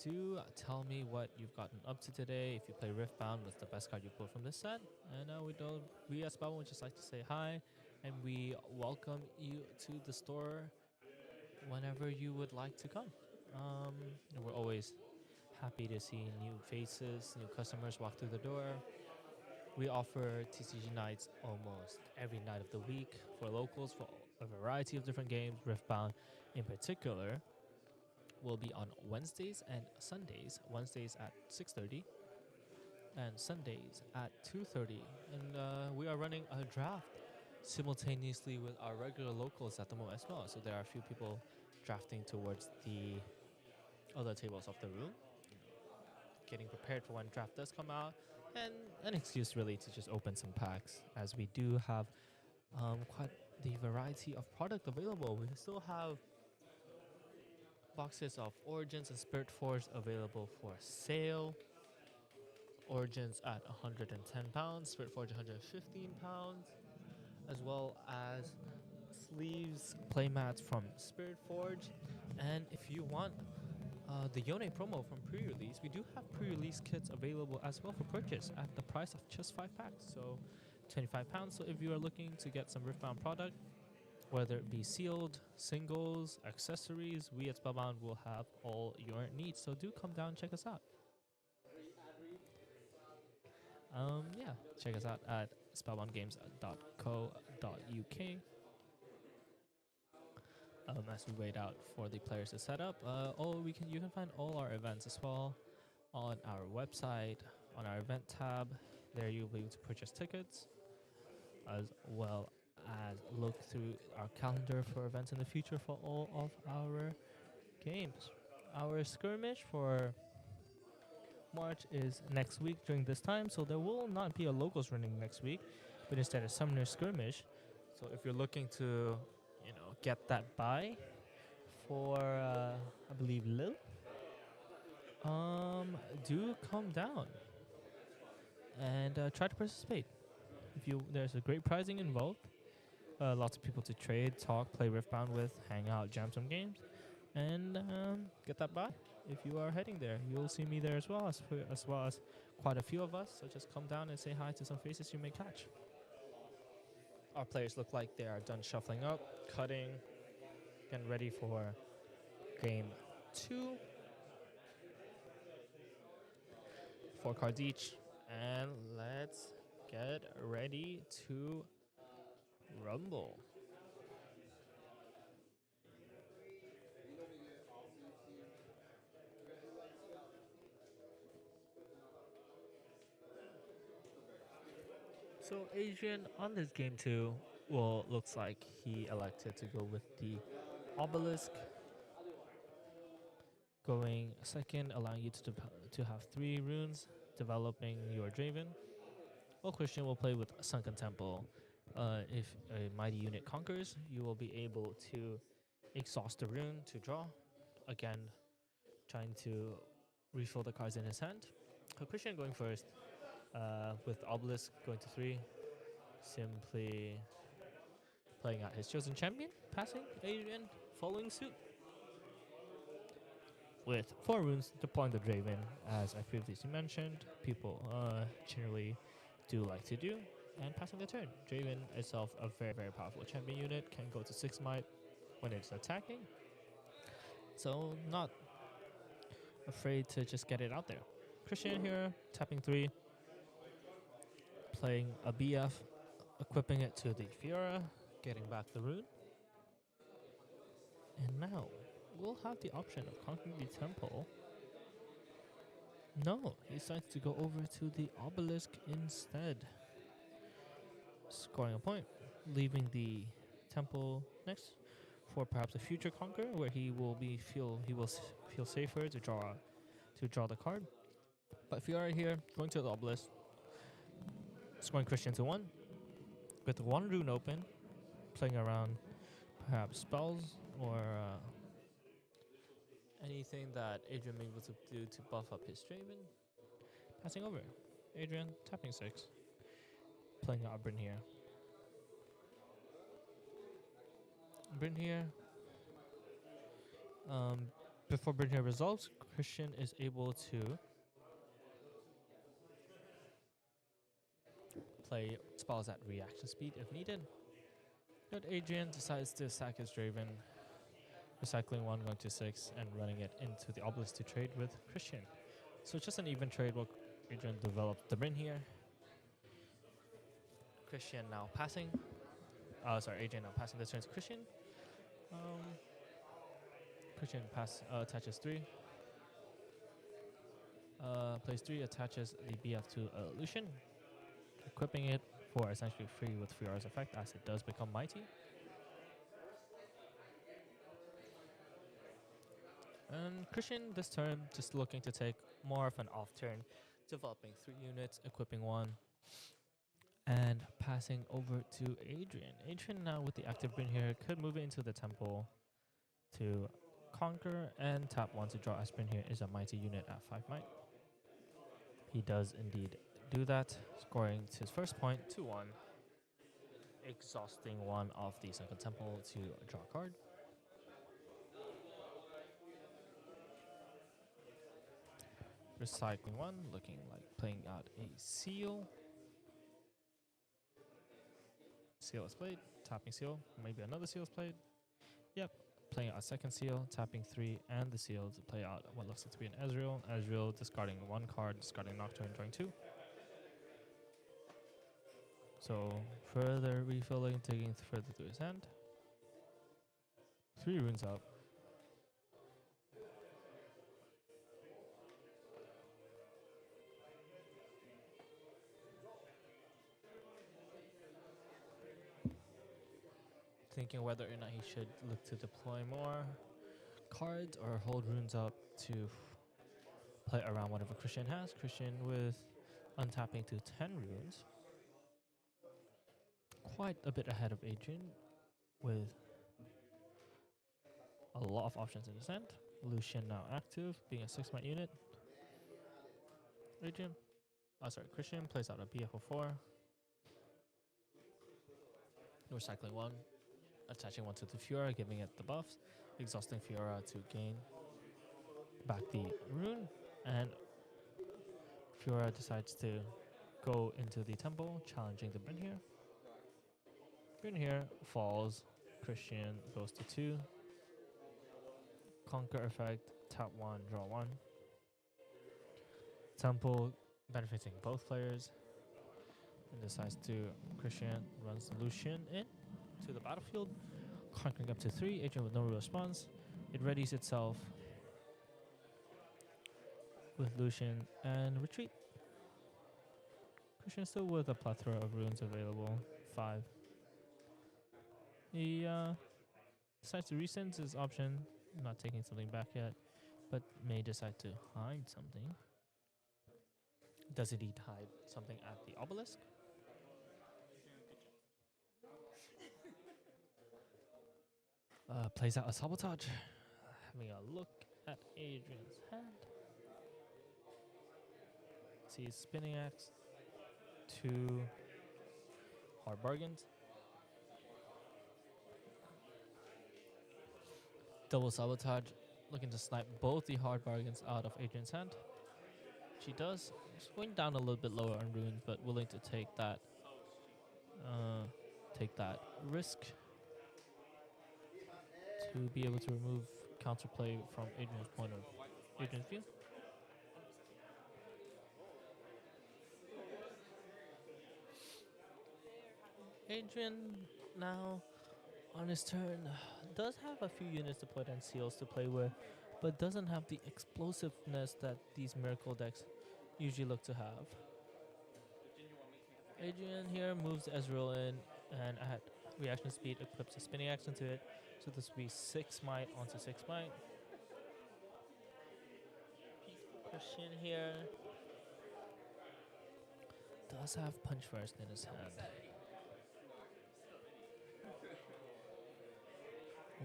do tell me what you've gotten up to today. If you play Riftbound, what's the best card you pulled from this set? And we at Spellbound would just like to say hi, and we welcome you to the store whenever you would like to come. And we're always happy to see new faces, new customers walk through the door. We offer TCG nights almost every night of the week for locals for a variety of different games. Riftbound in particular will be on Wednesdays and Sundays. Wednesdays at 6:30 and Sundays at 2:30. And we are running a draft simultaneously with our regular locals at the moment as well. So there are a few people drafting towards the other tables of the room, getting prepared for when draft does come out, and an excuse really to just open some packs, as we do have quite the variety of product available. We still have boxes of Origins and Spirit Force available for sale. Origins at £110, Spirit Forge £115, as well as sleeves, playmats from Spirit Forge. And if you want the Yone promo from pre-release, we do have pre-release kits available as well for purchase at the price of just 5 packs, so £25. So if you are looking to get some Riftbound product, whether it be sealed, singles, accessories, we at Spellbound will have all your needs. So do come down and check us out. Yeah, check us out at spellboundgames.co.uk. As we wait out for the players to set up, you can find all our events as well on our website, on our event tab. There you'll be able to purchase tickets, as well as look through our calendar for events in the future for all of our games. Our skirmish for March is next week during this time, so there will not be a locals running next week, but instead a summoner skirmish. So if you're looking to, get that buy for, I believe, Lil, do come down and try to participate. There's a great pricing involved. Lots of people to trade, talk, play Riftbound with, hang out, jam some games, and get that buy. If you are heading there, you'll see me there as well as quite a few of us. So just come down and say hi to some faces you may catch. Our players look like they are done shuffling up, cutting, getting ready for game 2. 4 cards each. And let's get ready to rumble. So Adrian on this game 2, well, looks like he elected to go with the obelisk, going second, allowing you to have 3 runes, developing your Draven. Well, Christian will play with Sunken Temple. If a mighty unit conquers, you will be able to exhaust the rune to draw. Again, trying to refill the cards in his hand. So Christian going first, with obelisk going to 3, simply playing out his chosen champion, passing Adrian, following suit. With 4 runes, deploying the Draven, as I previously mentioned, people generally do like to do, and passing the turn. Draven itself a very, very powerful champion unit, can go to 6 might when it's attacking, so not afraid to just get it out there. Christian here, tapping 3, playing a BF, equipping it to the Fiora, getting back the rune. And now, we'll have the option of conquering the temple. No, he decides to go over to the obelisk instead, scoring a point, leaving the temple next for perhaps a future conquer where he will feel safer to draw the card. But Fiora here, going to the obelisk, scoring Christian to 1, with 1 rune open, playing around perhaps spells or anything that Adrian may be able to do to buff up his Draven. Passing over. Adrian, tapping 6. Playing out Bryn here. Bryn here. Before Bryn here resolves, Christian is able to play spells at reaction speed if needed. But Adrian decides to sack his Draven, recycling 1, going to 6, and running it into the obelisk to trade with Christian. So it's just an even trade while Adrian develops the Bryn here. Christian now passing. Adrian now passing the turn to Christian. Christian attaches 3. Plays 3, attaches the BF to Lucian, equipping it for essentially free with Fiora's effect as it does become mighty. And Christian this turn just looking to take more of an off turn, developing 3 units, equipping 1, and passing over to Adrian. Adrian now with the active Bryn here could move it into the temple to conquer and tap 1 to draw, as Bryn here is a mighty unit at 5 might. He does indeed do that, scoring his first point to 1, exhausting 1 of the Sunken Temple to draw a card. Recycling 1, looking like playing out a seal. Seal is played, tapping seal, maybe another seal is played. Yep, playing out a second seal, tapping 3 and the seal to play out what looks like to be an Ezreal. Ezreal discarding 1 card, discarding Nocturne, drawing 2. So further refilling, digging further through his hand. 3 runes up. Thinking whether or not he should look to deploy more cards or hold runes up to play around whatever Christian has. Christian with untapping to 10 runes. Quite a bit ahead of Adrian with a lot of options in his hand. Lucian now active, being a 6 might unit. Christian plays out a BF of 4. Recycling 1. Attaching 1 to the Fiora, giving it the buffs. Exhausting Fiora to gain back the rune. And Fiora decides to go into the temple, challenging the Bryn here. Green here falls. Christian goes to 2. Conquer effect, tap 1, draw 1. Temple benefiting both players. And decides to Christian runs Lucian in to the battlefield. Conquering up to 3, Adrian with no response. It readies itself with Lucian and retreat. Christian still with a plethora of runes available. 5. He decides to resend his option, not taking something back yet, but may decide to hide something. Does it hide something at the obelisk? Plays out a sabotage. Having a look at Adrian's hand. Sees spinning axe. 2 hard bargains. Double sabotage. Looking to snipe both the hard bargains out of Adrian's hand. She does. She's going down a little bit lower on runes, but willing to take that risk to be able to remove counterplay from Adrian's view. Adrian now on his turn does have a few units to put and seals to play with, but doesn't have the explosiveness that these miracle decks usually look to have. Adrian here moves Ezreal in and at reaction speed equips a spinning action to it, so this will be 6 might onto 6 might. Christian here does have Punch First in his hand.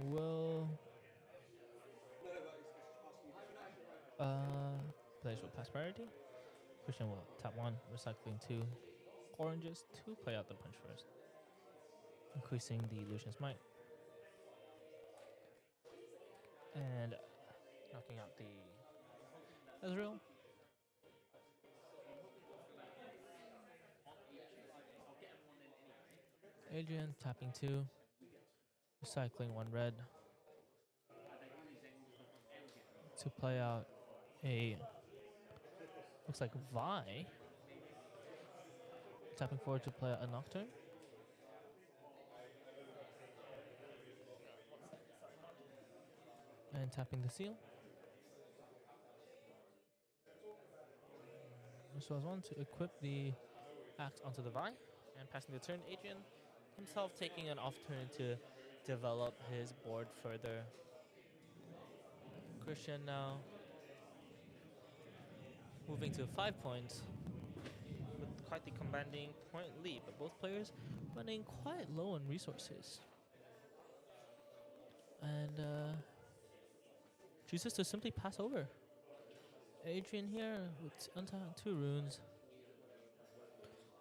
Will players will pass priority. Christian will tap 1, recycling 2 oranges to play out the Punch First, increasing the Lucian's might and knocking out the Ezreal. Adrian tapping 2, recycling 1 red to play out a, looks like Vi. Tapping forward to play out a Nocturne. And tapping the seal. So I was wanting to equip the axe onto the Vi and passing the turn. Adrian himself taking an off turn to develop his board further. Christian now moving to 5 points with quite the commanding point lead, but both players running quite low on resources. And chooses to simply pass over. Adrian here with untapped 2 runes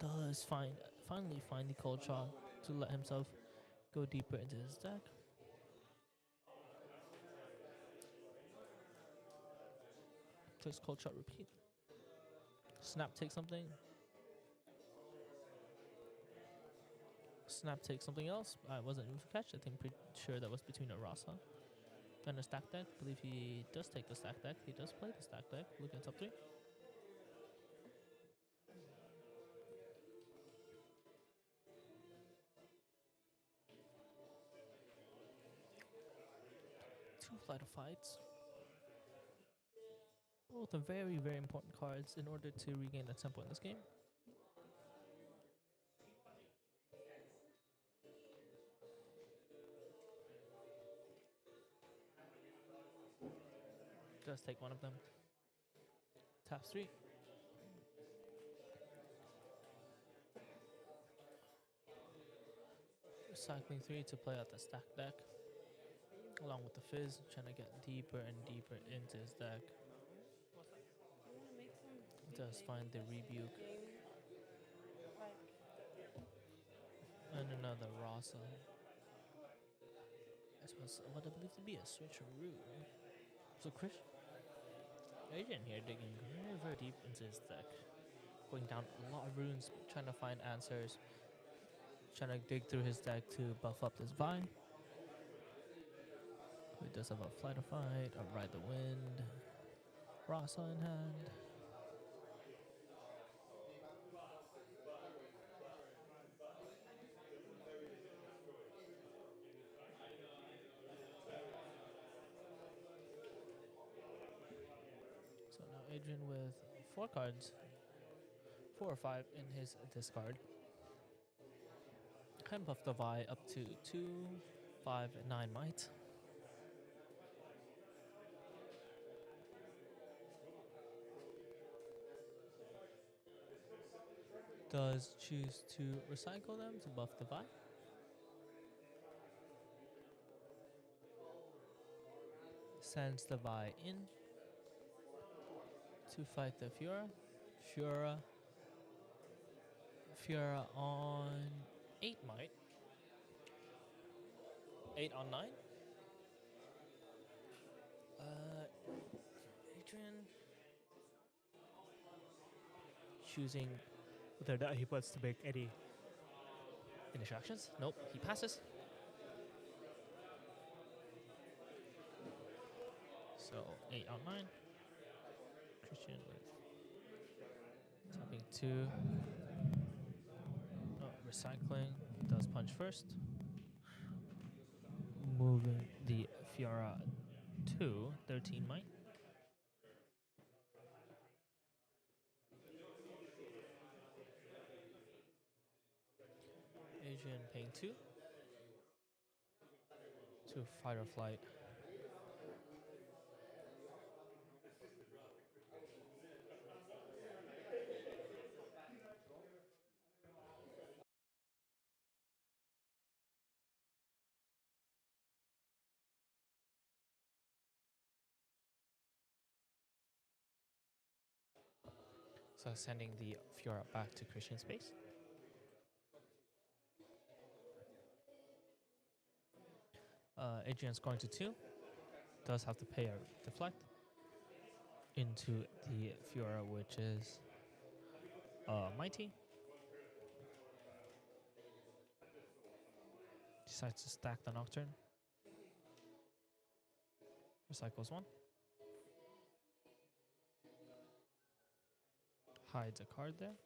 does finally find the cold shot to let himself go deeper into his deck. Plays cold shot, repeat. Snap takes something. Snap takes something else. I wasn't able to catch. I think pretty sure that was between a Rasa and a stack deck. I believe he does take the stack deck. He does play the stack deck. Looking at top 3. Two Flight of Fights. Both are very, very important cards in order to regain that tempo in this game. Does take one of them. Taps 3. Recycling 3 to play out the stack deck. Along with the Fizz, trying to get deeper and deeper into his deck. Does find the Rebuke. And another Rasa. As well as what I believe to be a switcheroo. So Adrian here digging very, very deep into his deck. Going down a lot of runes, trying to find answers. trying to dig through his deck to buff up this Vi. He does have a Flight or Fight, a Ride the Wind, Rasa in hand. So now Adrian with 4 cards, 4 or 5 in his discard. Can buff the Vi up to 2, 5, 9 might. Does choose to recycle them to buff the Vi. Sends the Vi in to fight the Fiora. Fiora on 8 might. 8 on 9. Adrian choosing whether or not he wants to make any initial actions. Nope, he passes. So 8 on 9. Christian with tapping 2. No, recycling. Does punch first. Moving the Fiora to 13 might. Adrian paying 2 to Fight or Flight. So sending the Fiora back to Christian space. Adrian's going to 2. Does have to pay a deflect into the Fiora, which is mighty. Decides to stack the Nocturne. Recycles 1. Hides a card there.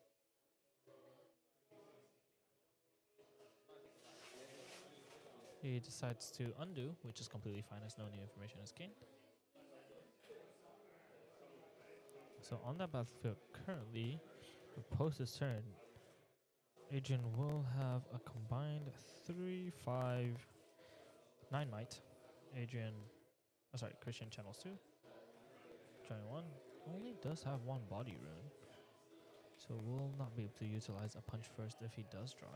He decides to undo, which is completely fine as no new information is gained. So on that battlefield, currently, post his turn, Adrian will have a combined 3, 5, 9 might. Christian channels 2. Join 1. Only does have 1 body rune. So will not be able to utilize a punch first if he does draw.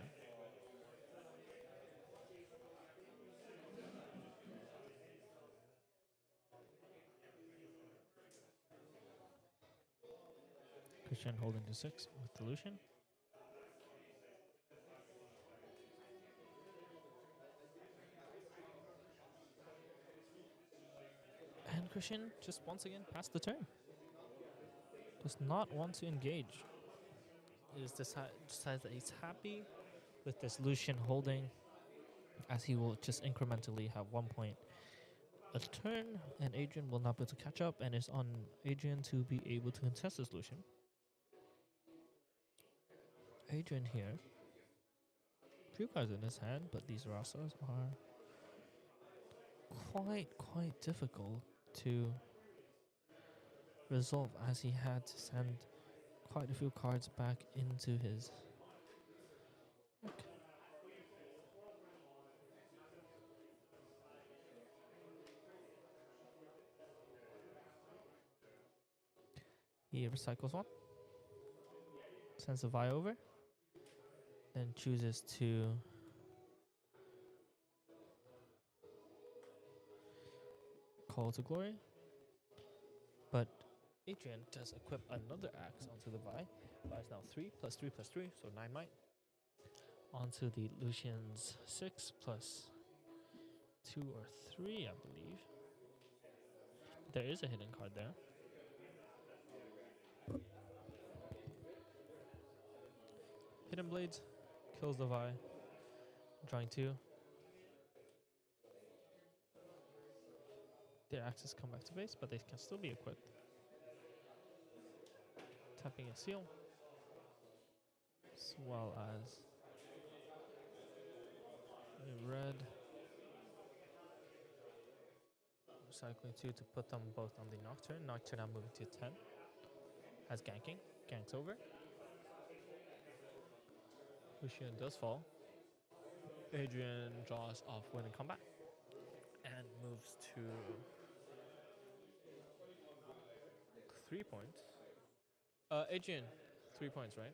Christian holding to 6 with Delusion. And Christian just once again passed the turn. Does not want to engage. He decides that he's happy with this Lucian holding, as he will just incrementally have 1 point a turn, and Adrian will not be able to catch up, and it's on Adrian to be able to contest this Lucian. Adrian here, few cards in his hand, but these Rasas are quite difficult to resolve, as he had to send quite a few cards back into his deck. He recycles 1, sends a Vi over, then chooses to Call to Glory. But Adrian does equip another axe onto the Vi. Vi is now 3 plus 3 plus 3, so 9 might. Onto the Lucian's 6 plus 2 or 3, I believe. There is a hidden card there. Hidden Blades kills the Vi. Drawing 2. Their axes come back to base, but they can still be equipped. Tapping a seal, as well as a red. Recycling 2 to put them both on the Nocturne. Nocturne now moving to 10. Has ganking. Ganks over. Lucian does fall. Adrian draws off winning combat and moves to 3 points. Adrian, 3 points, right?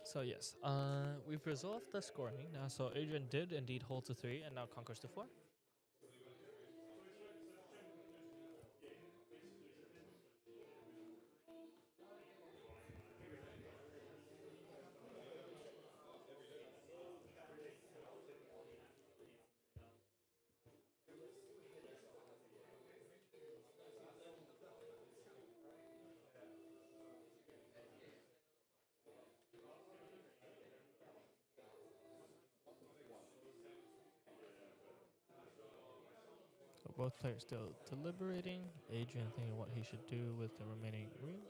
So yes, we've resolved the scoring now. So Adrian did indeed hold to 3 and now conquers to 4. So both players still deliberating. Adrian thinking what he should do with the remaining runes.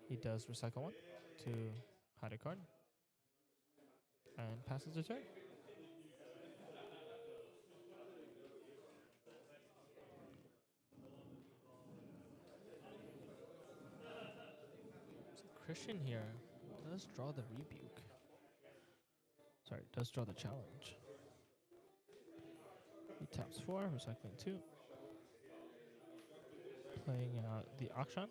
He does recycle 1 to hide a card and passes the turn. So Christian here does draw the rebuke. Sorry, does draw the challenge. He taps 4, recycling 2. Playing out the Akshan.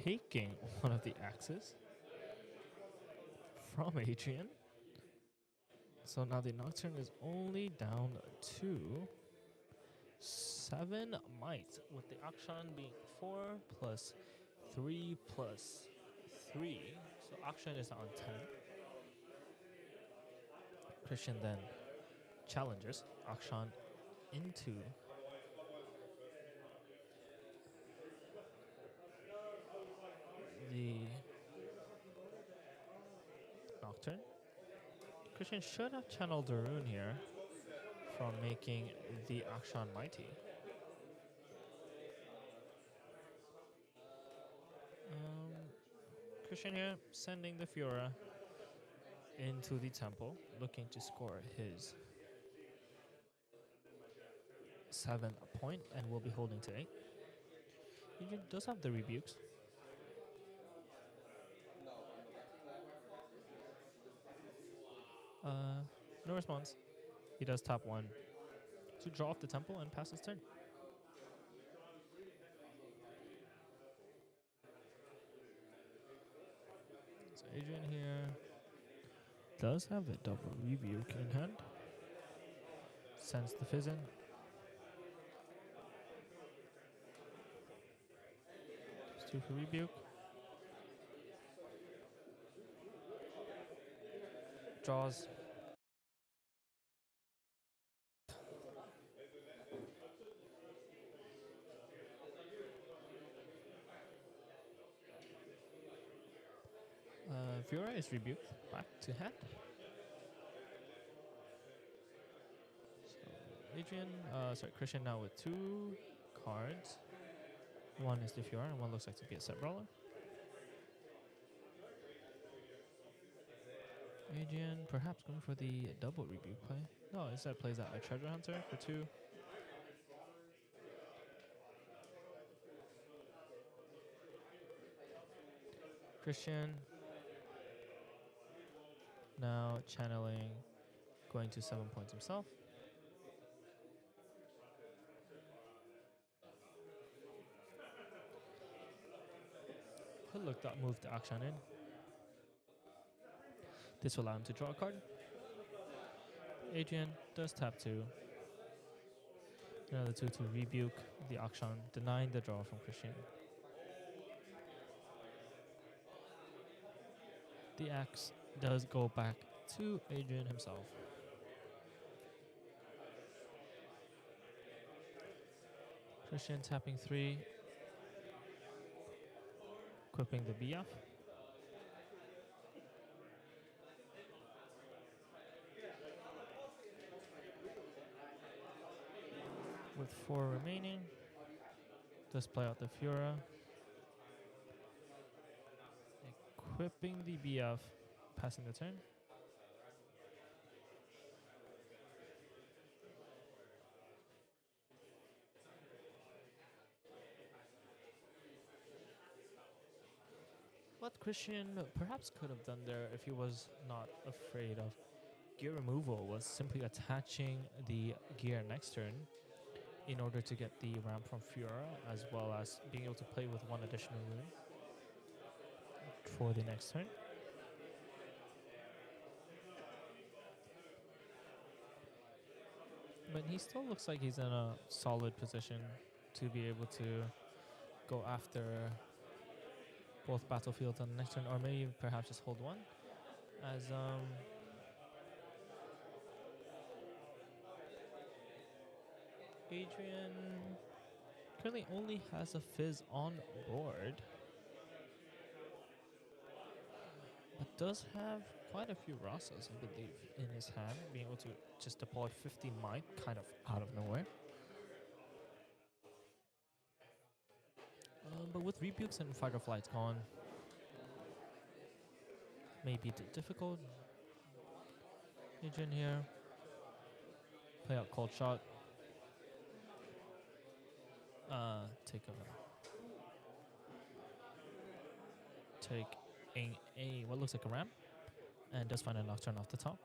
Taking one of the axes from Adrian. So now the Nocturne is only down to 7 might, with the Akshan being 4 plus 3 plus 3. So Akshan is on 10. Christian then challenges Akshan into the Nocturne. Christian should have channeled the rune here from making the Akshan mighty. Christian here sending the Fiora into the temple, looking to score his 7th point, and will be holding to 8. He does have the rebukes. No response. He does tap 1 to draw off the temple and pass his turn. So Adrian here does have the double rebuke in hand. Sends the Fizz in. Just 2 for rebuke. Draws. Fiora is rebuked back to hand. So Adrian, Christian now with 2 cards. One is the Fiora and one looks like to be a set brawler. Adrian perhaps going for the double rebuke play. No, instead plays out a treasure hunter for 2. Christian now channeling, going to 7 points himself. He'll look that move the action in. This will allow him to draw a card. Adrian does tap 2. Another 2 to rebuke the action, denying the draw from Christian. The axe does go back to Adrian himself. Christian tapping 3, equipping the BF. With 4 remaining, does play out the Fura. Equipping the BF, passing the turn. What Christian perhaps could have done there if he was not afraid of gear removal was simply attaching the gear next turn in order to get the ramp from Fura, as well as being able to play with 1 additional rune for the next turn. But he still looks like he's in a solid position to be able to go after both battlefields on the next turn, or maybe perhaps just hold 1. As Adrian currently only has a Fizz on board, but does have quite a few Rasas, I believe, in his hand, being able to just deploy 50 might kind of out of nowhere. But with rebukes and fight or flights gone, maybe a bit difficult. Adrian here, play out cold shot. Take a what looks like a ramp, and does find a nocturne off the top.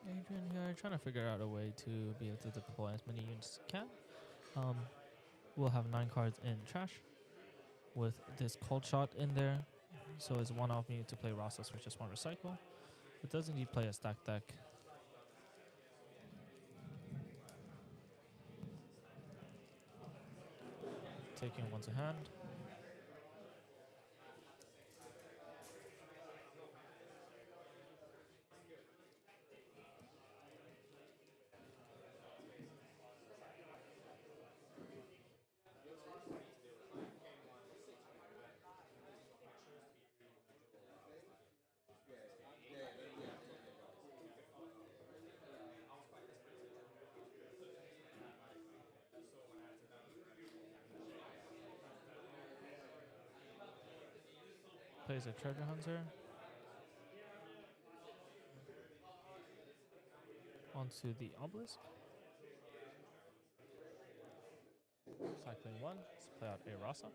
Adrian here trying to figure out a way to be able to deploy as many units as he can. We'll have 9 cards in trash with this cold shot in there, so it's 1 off me to play Rasas with just 1 recycle. It does indeed play a stack deck. Taking 1 to hand. Plays a treasure hunter onto the obelisk. Cycling 1, let's play out a Rasa.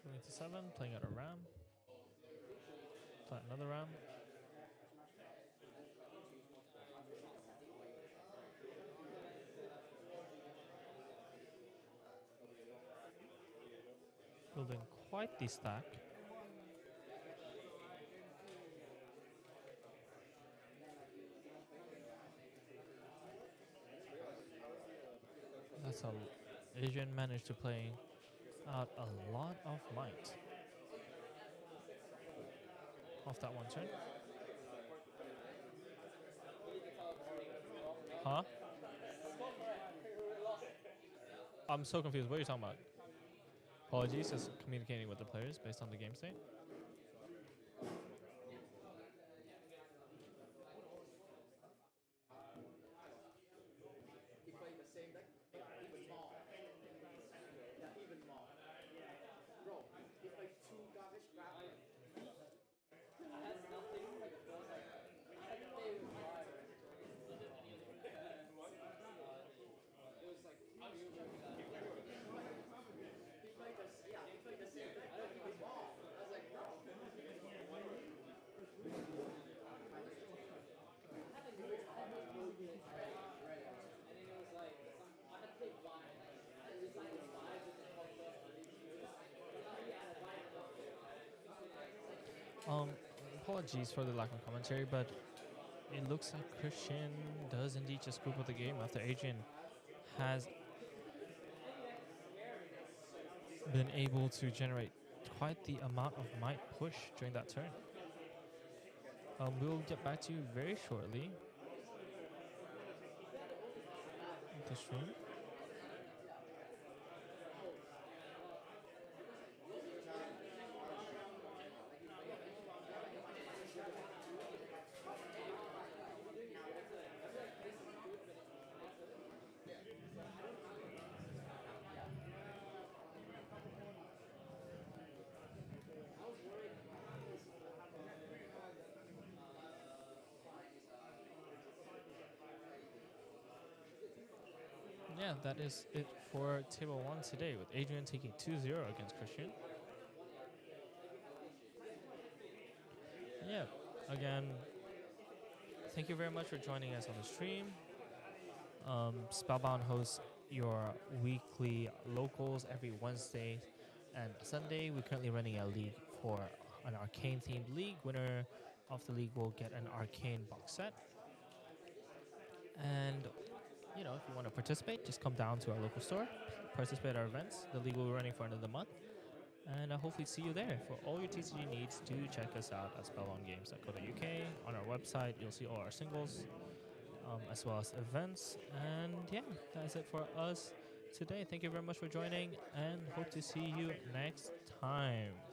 Moving to 7, playing out a ram. Play another ram. Building quite the stack. That's how Adrian managed to play out a lot of might off that 1 turn. Huh? I'm so confused. What are you talking about? Apologies, just communicating with the players based on the game state. Um, Apologies for the lack of commentary, but it looks like Christian does indeed just group up the game after Adrian has been able to generate quite the amount of might push during that turn. We'll get back to you very shortly. The stream. Yeah, that is it for table 1 today, with Adrian taking 2-0 against Christian. Yeah, again, thank you very much for joining us on the stream. Spellbound hosts your weekly locals every Wednesday and Sunday. We're currently running a league for an Arcane themed league. Winner of the league will get an Arcane box set. And you know, if you want to participate, just come down to our local store, participate at our events. The league will be running for another month, and hopefully see you there. For all your TCG needs, do check us out at spellboundgames.co.uk. On our website, you'll see all our singles, as well as events. And yeah, that's it for us today. Thank you very much for joining, and hope to see you next time.